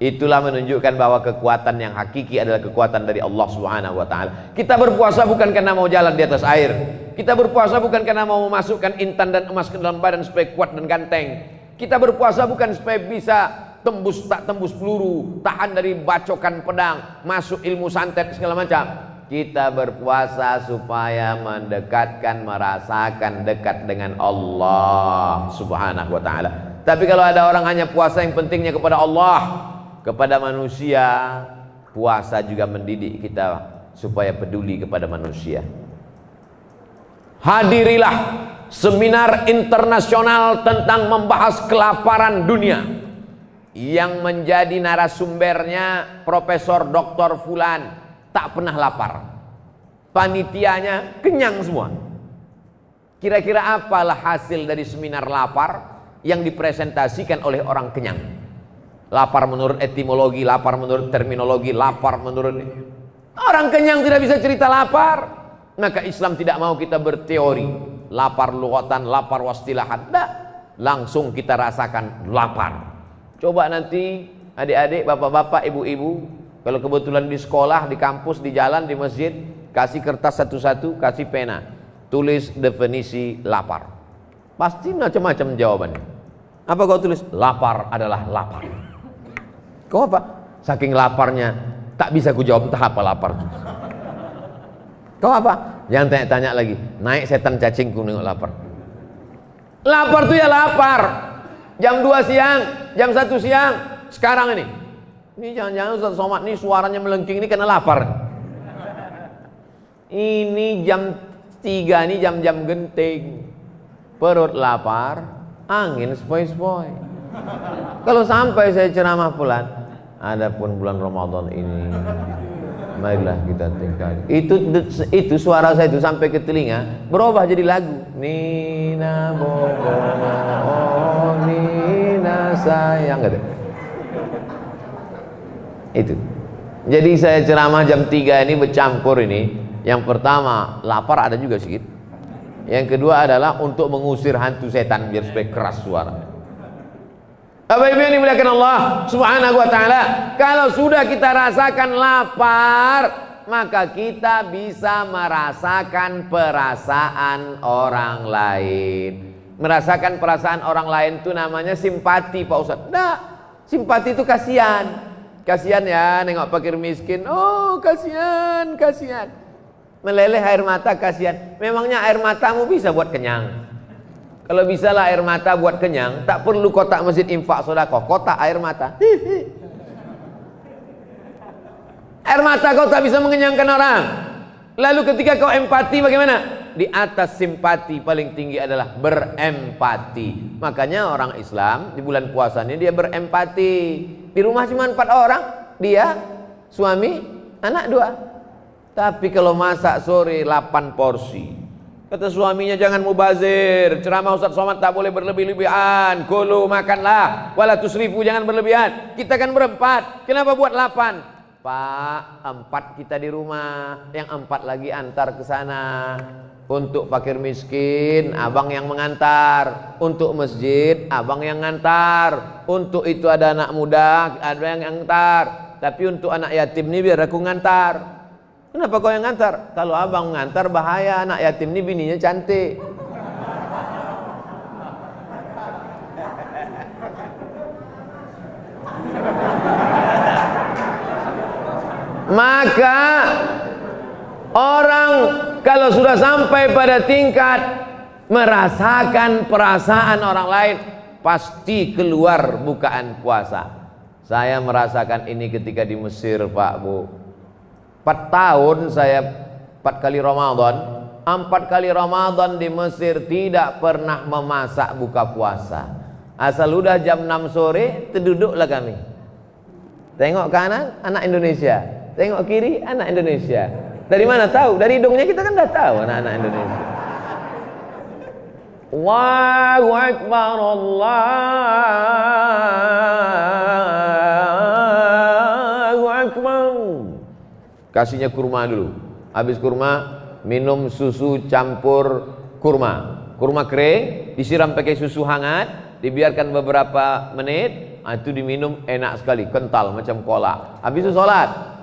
Itulah menunjukkan bahwa kekuatan yang hakiki adalah kekuatan dari Allah Subhanahu wa taala. Kita berpuasa bukan karena mau jalan di atas air. Kita berpuasa bukan karena mau memasukkan intan dan emas ke dalam badan supaya kuat dan ganteng. Kita berpuasa bukan supaya bisa tembus tak tembus peluru, tahan dari bacokan pedang, masuk ilmu santet segala macam. Kita berpuasa supaya mendekatkan, merasakan dekat dengan Allah Subhanahu wa taala. Tapi kalau ada orang hanya puasa yang pentingnya kepada Allah, kepada manusia, puasa juga mendidik kita supaya peduli kepada manusia. Hadirilah seminar internasional tentang membahas kelaparan dunia yang menjadi narasumbernya Profesor Dr. Fulan. Tak pernah lapar, panitianya kenyang semua. Kira-kira apalah hasil dari seminar lapar yang dipresentasikan oleh orang kenyang? Lapar menurut etimologi, lapar menurut terminologi, lapar menurut orang kenyang tidak bisa cerita lapar. Maka Islam tidak mau kita berteori lapar lughatan, lapar wastilahan. Tidak, langsung kita rasakan lapar. Coba nanti adik-adik, bapak-bapak, ibu-ibu, kalau kebetulan di sekolah, di kampus, di jalan, di masjid, kasih kertas satu-satu, kasih pena, tulis definisi lapar. Pasti macam-macam jawabannya. Apa kau tulis? Lapar adalah lapar. Kau apa? Saking laparnya tak bisa ku jawab entah apa lapar. Kau apa? Jangan tanya-tanya lagi. Naik setan cacingku nengok lapar. Lapar tuh ya lapar. Jam 2 siang, jam 1 siang, sekarang ini. Ini jangan-jangan Ustaz Somad ini suaranya melengking ini karena lapar. Ini jam 3 ini jam-jam genting. Perut lapar, angin sepoi-sepoi. Kalau sampai saya ceramah pulang, adapun bulan Ramadan ini, marilah kita tinggal. Itu suara saya itu sampai ke telinga berubah jadi lagu. Nina bobo, oh Nina sayang, gitu. Itu. Jadi saya ceramah jam 3 ini bercampur ini. Yang pertama, lapar ada juga sedikit. Yang kedua adalah untuk mengusir hantu setan biar supaya keras suara. Bapak Ibu yang dimuliakan Allah Subhanahu wa taala, kalau sudah kita rasakan lapar, maka kita bisa merasakan perasaan orang lain. Merasakan perasaan orang lain itu namanya simpati, Pak Ustaz. Nah, simpati itu kasihan. Kasihan ya nengok fakir miskin. Oh kasihan, kasihan. Meleleh air mata kasihan. Memangnya air matamu bisa buat kenyang? Kalau bisa lah air mata buat kenyang, tak perlu kotak masjid infak sedekah, kotak air mata. Air mata kau tak bisa mengenyangkan orang. Lalu ketika kau empati bagaimana? Di atas simpati paling tinggi adalah berempati. Makanya orang Islam di bulan puasanya dia berempati. Di rumah cuma 4 orang, dia, suami, anak 2. Tapi kalau masak sore 8 porsi. Kata suaminya jangan mubazir, ceramah Ustaz Somad tak boleh berlebih-lebihan. Kulu makanlah, wala tusrifu, jangan berlebihan. Kita kan berempat, kenapa buat 8? Pak, 4 kita di rumah, yang 4 lagi antar ke sana. Untuk fakir miskin, abang yang mengantar. Untuk masjid, abang yang ngantar. Untuk itu ada anak muda, ada yang ngantar. Tapi untuk anak yatim ini biar aku ngantar. Kenapa kau yang ngantar? Kalau abang ngantar bahaya, anak yatim ini bininya cantik. Maka orang kalau sudah sampai pada tingkat merasakan perasaan orang lain, pasti keluar bukaan puasa. Saya merasakan ini ketika di Mesir, Pak Bu. 4 tahun saya 4 kali Ramadan. 4 kali Ramadan di Mesir tidak pernah memasak buka puasa. Asal udah jam 6 sore terduduklah kami. Tengok kanan, anak Indonesia. Tengok kiri, anak Indonesia. Dari mana tahu? Dari hidungnya kita kan dah tahu anak-anak Indonesia. Allahu Akbar, Allahu Akbar. Kasihnya kurma dulu. Habis kurma, minum susu campur kurma. Kurma kering, disiram pakai susu hangat, dibiarkan beberapa menit, itu diminum enak sekali, kental macam cola. Habis itu sholat,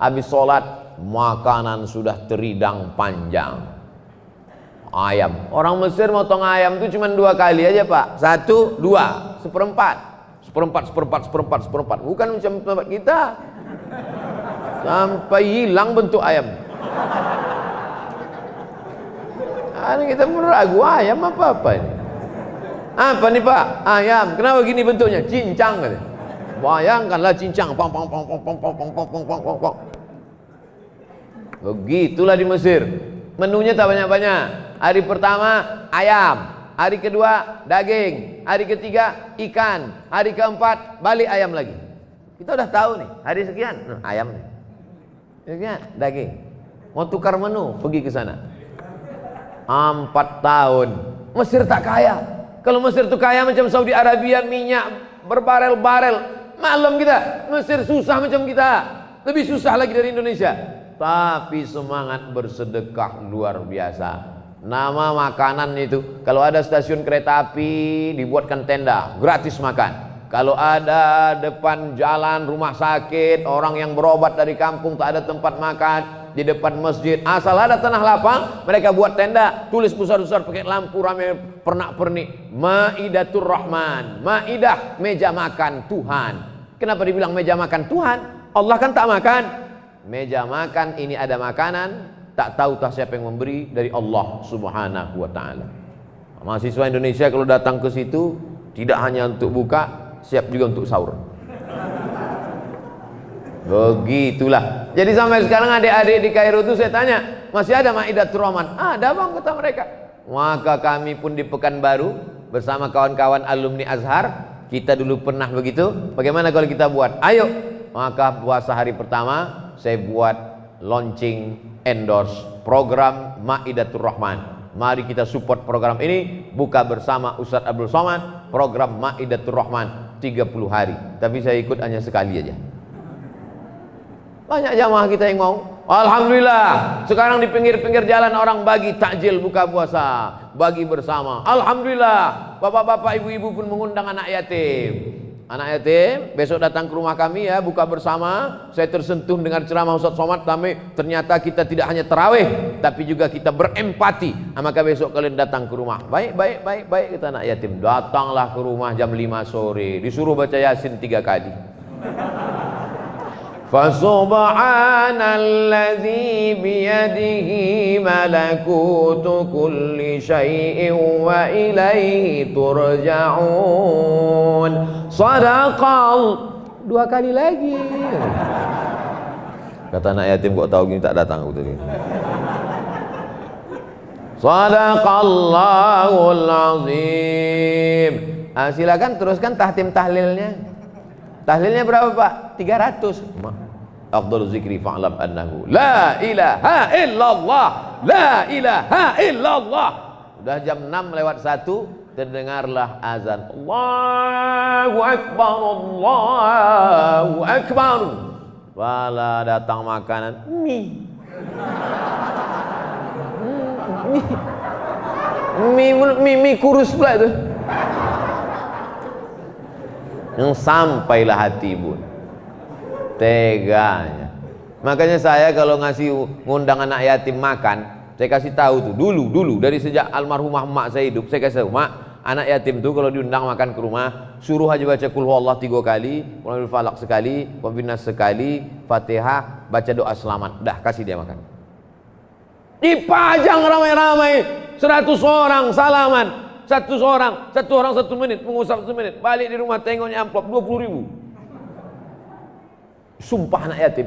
makanan sudah teridang panjang. Ayam, orang Mesir motong ayam itu cuma 2 kali aja Pak, 1, 2, seperempat, bukan macam tempat kita, sampai hilang bentuk ayam. Kita meragu ayam apa ini? Apa nih Pak? Ayam. Kenapa gini bentuknya? Cincang katanya. Bayangkanlah cincang. Pong. Begitulah di Mesir. Menunya tak banyak-banyak. Hari pertama ayam, hari kedua daging, hari ketiga ikan, hari keempat balik ayam lagi. Kita udah tahu nih, hari sekian ayam nih. Sekian daging. Mau tukar menu, pergi ke sana. 4 tahun. Mesir tak kaya. Kalau Mesir itu kaya macam Saudi Arabia, minyak berbarel-barel. Malam kita, Mesir susah macam kita, lebih susah lagi dari Indonesia. Tapi semangat bersedekah luar biasa. Nama makanan itu, kalau ada stasiun kereta api dibuatkan tenda, gratis makan. Kalau ada depan jalan rumah sakit, orang yang berobat dari kampung tak ada tempat makan, di depan masjid, asal ada tanah lapang, mereka buat tenda, tulis besar-besar pakai lampu ramai pernak-pernik, Maidatur Rahman, Maidah, meja makan Tuhan. Kenapa dibilang meja makan Tuhan? Allah kan tak makan. Meja makan ini ada makanan, tak tahu tak siapa yang memberi, dari Allah Subhanahu wa taala. Mahasiswa Indonesia kalau datang ke situ tidak hanya untuk buka, siap juga untuk sahur. Begitulah. Jadi sampai sekarang adik-adik di Kairo itu saya tanya, masih ada Maidatur Rahman? Ada bang, kata mereka. Maka kami pun di Pekanbaru bersama kawan-kawan alumni Azhar, kita dulu pernah begitu. Bagaimana kalau kita buat? Ayo. Maka puasa hari pertama saya buat launching endorse program Maidatur Rahman. Mari kita support program ini, buka bersama Ustadz Abdul Somad, program Maidatur Rahman 30 hari. Tapi saya ikut hanya sekali aja. Banyak jamaah kita yang mau. Alhamdulillah, sekarang di pinggir-pinggir jalan orang bagi takjil buka puasa, bagi bersama. Alhamdulillah, bapak-bapak, ibu-ibu pun mengundang anak yatim. Anak yatim besok datang ke rumah kami ya, buka bersama. Saya tersentuh dengan ceramah Ustaz Somad, ternyata kita tidak hanya tarawih, tapi juga kita berempati. Maka besok kalian datang ke rumah. Baik, kata anak yatim. Datanglah ke rumah jam 5 sore, disuruh baca Yasin 3 kali. Fasubhanalladzi biyadihi malakutu kulli syai'in wa ilaihi turja'un. Sadaqal. 2 kali lagi. Kata anak yatim, kok tahu gini tak datang aku tadi. Sadaqallahul azim. Silakan teruskan tahtim tahlilnya. Tahlilnya berapa Pak? 300. Afdhalu zikri fa'lam annahu la ilaha illallah, la ilaha illallah. Sudah jam 6:01, terdengarlah azan. Allahu akbar, Allahu akbar. Wala datang makanan mie. Mie kurus pula itu. Yang sampailah hati bun, teganya. Makanya saya kalau ngasih ngundang anak yatim makan, saya kasih tahu tuh dulu dari sejak almarhumah emak saya hidup, saya kasih tahu, mak, anak yatim tuh kalau diundang makan ke rumah, suruh aja baca Qul Huwallah 3 kali, Qul Huwal Falaq sekali, Qul Binnas sekali, Fatihah, baca doa selamat, dah kasih dia makan. Dipajang ramai-ramai, 100 orang salaman. Satu orang 1 menit, mengusap 1 menit, balik di rumah tengoknya amplop 20.000. Sumpah anak yatim.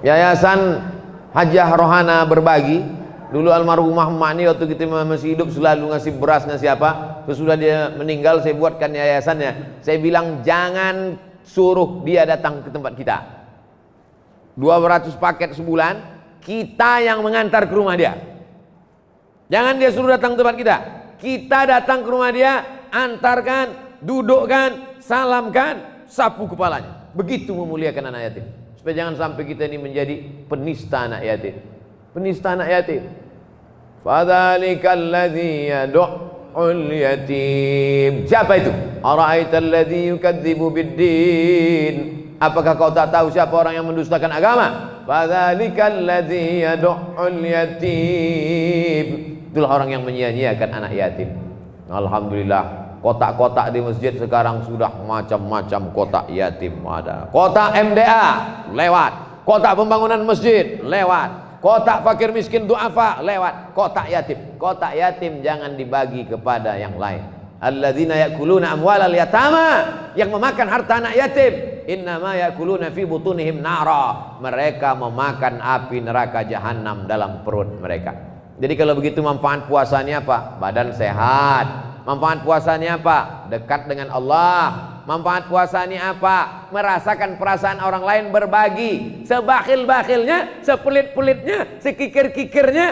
Yayasan Hajah Rohana Berbagi, dulu almarhumah emak ini waktu kita masih hidup selalu ngasih beras, ngasih apa. Sesudah dia meninggal saya buatkan yayasannya. Saya bilang jangan suruh dia datang ke tempat kita. 200 paket sebulan, kita yang mengantar ke rumah dia. Jangan dia suruh datang ke tempat kita. Kita datang ke rumah dia, antarkan, dudukkan, salamkan, sapu kepalanya. Begitu memuliakan anak yatim. Supaya jangan sampai kita ini menjadi penista anak yatim. Penista anak yatim. Fadzalikal ladzi yad'ul yatim. Siapa itu? Ara'aital ladzi yukadzibu biddin. Apakah kau tak tahu siapa orang yang mendustakan agama? Fadzalikal ladzi yad'ul yatim. Itulah orang yang menyia-nyiakan anak yatim. Alhamdulillah, kotak-kotak di masjid sekarang sudah macam-macam kotak yatim ada. Kotak MDA lewat, kotak pembangunan masjid lewat, kotak fakir miskin du'afa lewat, kotak yatim. Kotak yatim jangan dibagi kepada yang lain. Alladzina yakuluna amwalal yatama, yang memakan harta anak yatim, innama yakuluna fi butunihim nara, mereka memakan api neraka jahanam dalam perut mereka. Jadi kalau begitu manfaat puasanya apa? Badan sehat. Manfaat puasanya apa? Dekat dengan Allah. Manfaat puasanya apa? Merasakan perasaan orang lain, berbagi. Sebakhil-bakhilnya, sepelit-pelitnya, sekikir-kikirnya,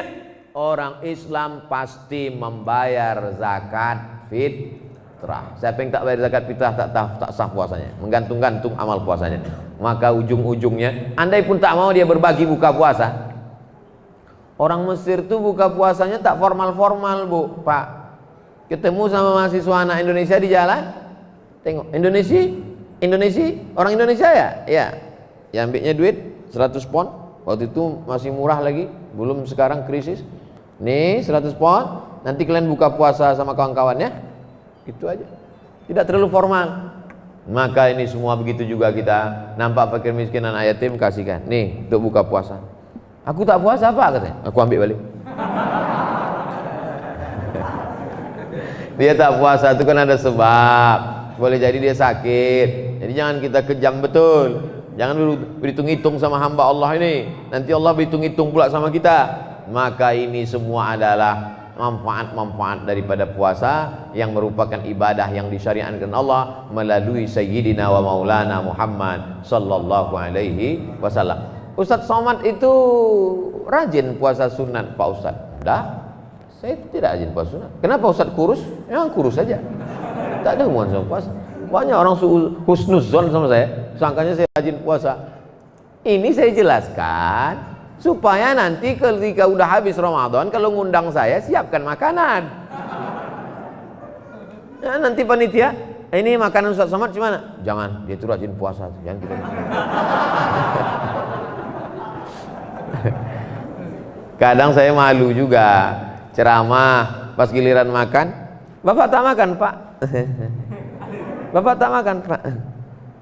orang Islam pasti membayar zakat fitrah. Siapa yang tak bayar zakat fitrah tak sah puasanya, menggantung-gantung amal puasanya. Maka ujung-ujungnya, andai pun tak mau dia berbagi buka puasa, orang Mesir tuh buka puasanya tak formal-formal, Bu, Pak. Ketemu sama mahasiswa anak Indonesia di jalan, tengok Indonesia, orang Indonesia ya? Ya. Ya, ambilnya duit 100 pon. Waktu itu masih murah lagi, belum sekarang krisis. Nih 100 pon, nanti kalian buka puasa sama kawan-kawannya. Itu aja. Tidak terlalu formal. Maka ini semua begitu juga kita. Nampak fakir miskin anak yatim, kasihkan. Nih, untuk buka puasa. Aku tak puasa apa katanya? Aku ambil balik. Dia tak puasa itu kan ada sebab. Boleh jadi dia sakit. Jadi jangan kita kejam betul. Jangan berhitung-hitung sama hamba Allah ini. Nanti Allah berhitung-hitung pula sama kita. Maka ini semua adalah manfaat-manfaat daripada puasa yang merupakan ibadah yang disyariatkan Allah melalui Sayyidina wa Maulana Muhammad sallallahu alaihi wasallam. Ustadz Somad itu rajin puasa sunat, Pak Ustadz. Dah, saya tidak rajin puasa sunat. Kenapa Ustadz kurus? Memang kurus saja. Tak ada hubungan sama puasa. Banyak orang husnuzon sama saya, sangkanya saya rajin puasa. Ini saya jelaskan supaya nanti ketika udah habis Ramadan, kalau ngundang saya, siapkan makanan. Ya, nanti panitia, ini makanan Ustadz Somad gimana? Jangan, dia itu rajin puasa. Jangan kita. Kadang saya malu juga ceramah pas giliran makan, Bapak tak makan, Pak. Bapak tak makan, Pak.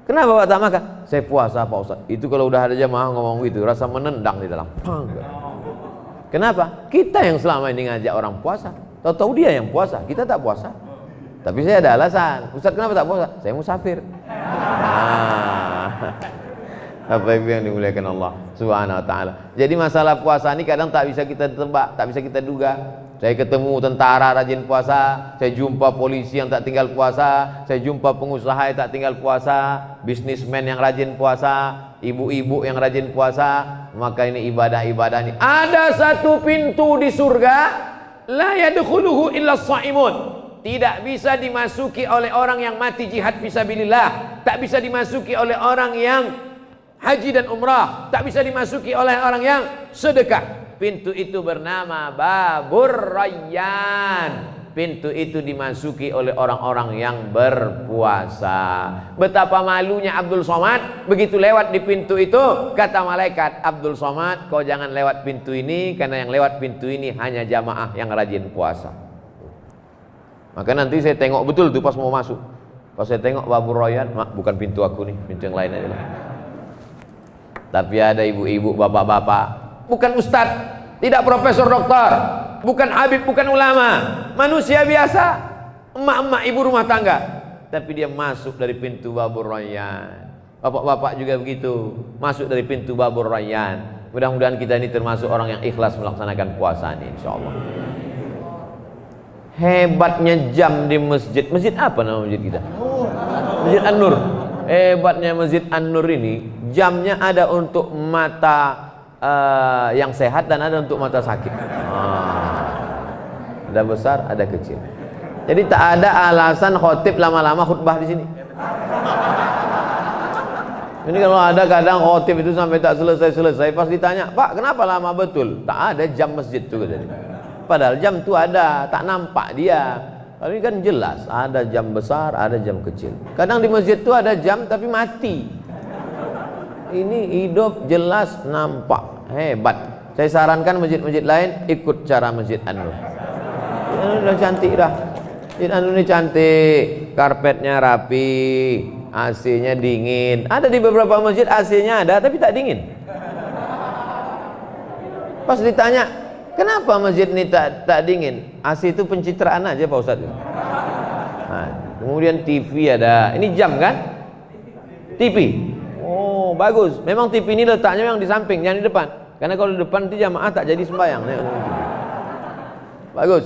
Kenapa Bapak tak makan? Saya puasa, Pak Ustaz. Itu kalau udah ada jamaah ngomong gitu, rasa menendang di dalam. Kenapa? Kita yang selama ini ngajak orang puasa, tahu-tahu dia yang puasa, kita tak puasa. Tapi saya ada alasan. Ustaz, kenapa tak puasa? Saya musafir. Apa yang dimuliakan Allah Subhanahu wa ta'ala. Jadi masalah puasa ini kadang tak bisa kita tebak, tak bisa kita duga. Saya ketemu tentara rajin puasa, saya jumpa polisi yang tak tinggal puasa, saya jumpa pengusaha yang tak tinggal puasa, bisnismen yang rajin puasa, ibu-ibu yang rajin puasa. Maka ini ibadah-ibadah ini. Ada satu pintu di surga, la yadkhuluhu illa shaimun. Tidak bisa dimasuki oleh orang yang mati jihad fisabilillah, tak bisa dimasuki oleh orang yang haji dan umrah, tak bisa dimasuki oleh orang yang sedekah. Pintu itu bernama Babur Rayyan. Pintu itu dimasuki oleh orang-orang yang berpuasa. Betapa malunya Abdul Somad begitu lewat di pintu itu, kata malaikat, Abdul Somad, kau jangan lewat pintu ini, karena yang lewat pintu ini hanya jamaah yang rajin puasa. Maka nanti saya tengok betul tuh pas mau masuk. Pas saya tengok Babur Rayyan, bukan pintu aku nih, pintu yang lain aja lah. Tapi ada ibu-ibu, bapak-bapak, bukan ustadz, tidak profesor doktor, bukan habib, bukan ulama, manusia biasa, emak-emak ibu rumah tangga, tapi dia masuk dari pintu Babur Rayyan. Bapak-bapak juga begitu, masuk dari pintu Babur Rayyan. Mudah-mudahan kita ini termasuk orang yang ikhlas melaksanakan puasa ini, insyaallah. Hebatnya jam di masjid. Masjid apa nama masjid kita? Masjid An-Nur. Hebatnya Masjid An-Nur ini, jamnya ada untuk mata yang sehat dan ada untuk mata sakit. Ada besar, ada kecil. Jadi tak ada alasan khotib lama-lama khutbah di sini. Ini kalau ada kadang khotib itu sampai tak selesai-selesai, pas ditanya, Pak, kenapa lama betul? Tak ada jam masjid juga tadi. Padahal jam itu ada, tak nampak dia. Kalau ini kan jelas, ada jam besar, ada jam kecil. Kadang di masjid itu ada jam tapi mati. Ini hidup, jelas, nampak, hebat. Saya sarankan masjid-masjid lain ikut cara Masjid An-Nur. Udah cantik dah. Masjid An-Nur ini cantik, karpetnya rapi, AC-nya dingin. Ada di beberapa masjid AC-nya ada tapi tak dingin. Pas ditanya, kenapa masjid ini tak dingin? AC itu pencitraan aja Pak Ustadz. Nah, kemudian TV ada. Ini jam kan? TV. Oh, bagus. Memang TV ini letaknya yang di samping, jangan di depan. Karena kalau di depan nanti jamaah tak jadi sembahyang. Bagus.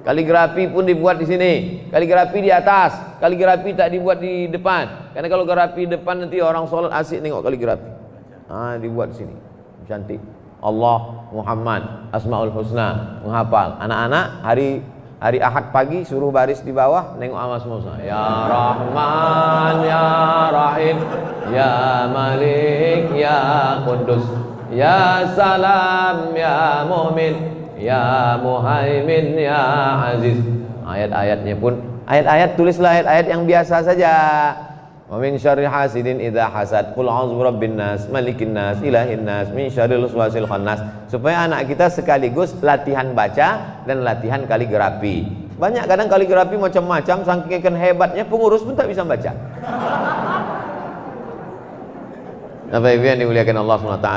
Kaligrafi pun dibuat di sini. Kaligrafi di atas. Kaligrafi tak dibuat di depan. Karena kalau kaligrafi depan nanti orang sholat asik nengok kaligrafi. Ah, dibuat di sini. Cantik. Allah, Muhammad, Asmaul Husna, menghafal. Anak-anak hari Ahad pagi suruh baris di bawah, nengok sama semua. Ya Rahman, Ya Rahim, Ya Malik, Ya Qudus, Ya Salam, Ya Mu'min, Ya Muhaimin, Ya Aziz. Ayat-ayatnya pun, ayat-ayat tulislah ayat-ayat yang biasa saja. Wa min syarri hasidin idza hasad, qul a'udzu birabbin nas, malikin nas, ilahin nas, min syarril waswasil khannas. Supaya anak kita sekaligus latihan baca dan latihan kaligrafi. Banyak kadang kaligrafi macam-macam, saking hebatnya pengurus pun tak bisa baca. Bapak Ibu yang dimuliakan Allah SWT.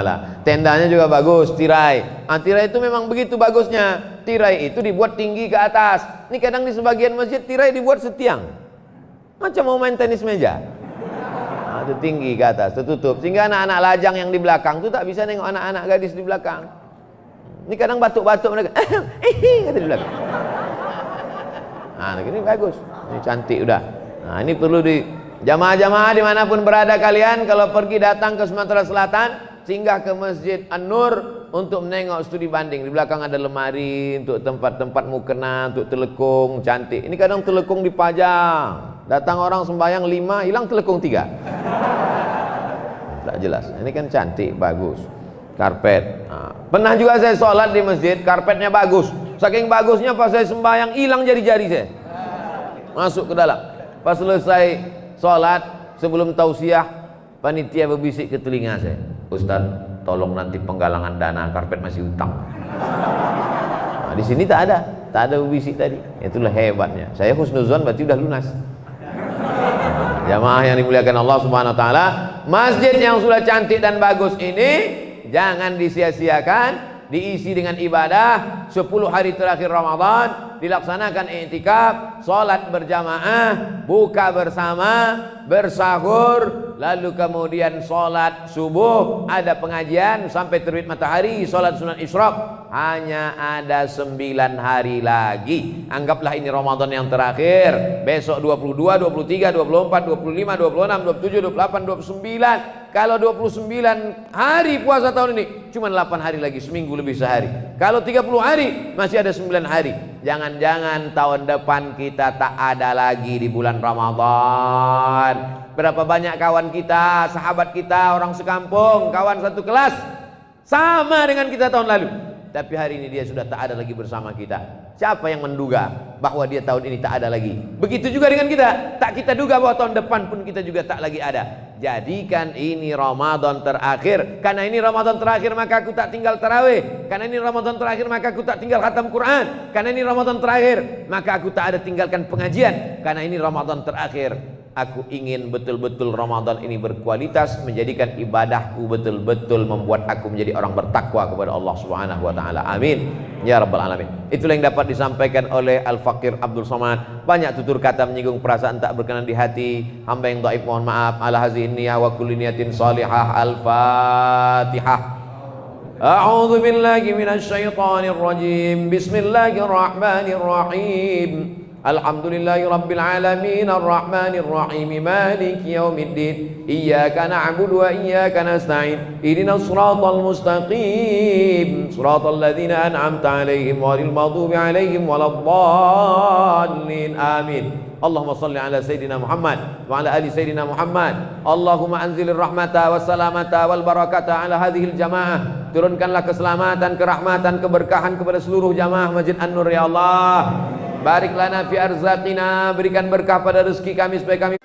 Tendanya juga bagus, tirai. Tirai itu memang begitu bagusnya. Tirai itu dibuat tinggi ke atas. Ini kadang di sebagian masjid tirai dibuat setiang. Macam mau main tenis meja. Itu tinggi ke atas, tertutup. Sehingga anak-anak lajang yang di belakang itu tak bisa nengok anak-anak gadis di belakang. Ini kadang batuk-batuk mereka. Kata di belakang. Nah, ini bagus. Ini cantik udah. Nah, ini perlu di jamaah-jamaah dimanapun berada kalian, kalau pergi datang ke Sumatera Selatan, singgah ke Masjid An-Nur untuk menengok studi banding. Di belakang ada lemari untuk tempat-tempat mukena, untuk telekung, cantik. Ini kadang telekung dipajang. Datang orang sembahyang 5, hilang telekung 3. Tak jelas. Ini kan cantik, bagus. Karpet. Nah, pernah juga saya sholat di masjid, karpetnya bagus. Saking bagusnya pas saya sembahyang hilang jari-jari saya. Masuk ke dalam. Pas selesai sholat, sebelum tausiah, panitia berbisik ke telinga saya, Ustaz, tolong nanti penggalangan dana, karpet masih utang. Nah, di sini tak ada berbisik tadi. Itulah hebatnya. Saya husnuzon berarti udah lunas. Jamaah yang dimuliakan Allah Subhanahu wa taala, masjid yang sudah cantik dan bagus ini jangan disia-siakan, diisi dengan ibadah. 10 hari terakhir Ramadan dilaksanakan i'tikaf, salat berjamaah, buka bersama, bersahur, lalu kemudian salat subuh, ada pengajian sampai terbit matahari, salat sunat isyraq. Hanya ada 9 hari lagi. Anggaplah ini Ramadan yang terakhir. Besok 22, 23, 24, 25, 26, 27, 28, 29. Kalau 29 hari puasa tahun ini, cuma 8 hari lagi, seminggu lebih sehari. Kalau 30 hari, masih ada 9 hari. Jangan-jangan tahun depan kita tak ada lagi di bulan Ramadan. Berapa banyak kawan kita, sahabat kita, orang sekampung, kawan satu kelas, sama dengan kita tahun lalu. Tapi hari ini dia sudah tak ada lagi bersama kita. Siapa yang menduga bahwa dia tahun ini tak ada lagi? Begitu juga dengan kita. Tak kita duga bahwa tahun depan pun kita juga tak lagi ada. Jadikan ini Ramadan terakhir. Karena ini Ramadan terakhir maka aku tak tinggal tarawih. Karena ini Ramadan terakhir maka aku tak tinggal khatam Quran. Karena ini Ramadan terakhir maka aku tak ada tinggalkan pengajian. Karena ini Ramadan terakhir, aku ingin betul-betul Ramadan ini berkualitas, menjadikan ibadahku betul-betul membuat aku menjadi orang bertakwa kepada Allah Subhanahu wa taala. Amin ya rabbal alamin. Itulah yang dapat disampaikan oleh Al-Faqir Abdul Somad. Banyak tutur kata menyinggung perasaan tak berkenan di hati. Hamba yang dhaif mohon maaf. Ala hazihi niyah wa kulli niyatin salihah. Al-Fatihah. A'udzu billahi minasyaitonir rajim. Bismillahirrahmanirrahim. Alhamdulillahi rabbil alamin arrahmanir rahim maliki yaumiddin iyyaka na'budu wa iyyaka nasta'in ihdinas siratal mustaqim siratal ladzina an'amta 'alaihim ghairil maghdubi 'alaihim waladdallin amin. Allahumma salli ala Sayyidina Muhammad wa ala ali Sayyidina Muhammad. Allahumma anzilir rahmata was salamata wal barakata ala hadhil jamaah turunkanlah keselamatan, kerahmatan, keberkahan kepada seluruh jamaah Masjid An-Nur ya Allah. Barik lana fi arzaqina, berikan berkah pada rezeki kami supaya kami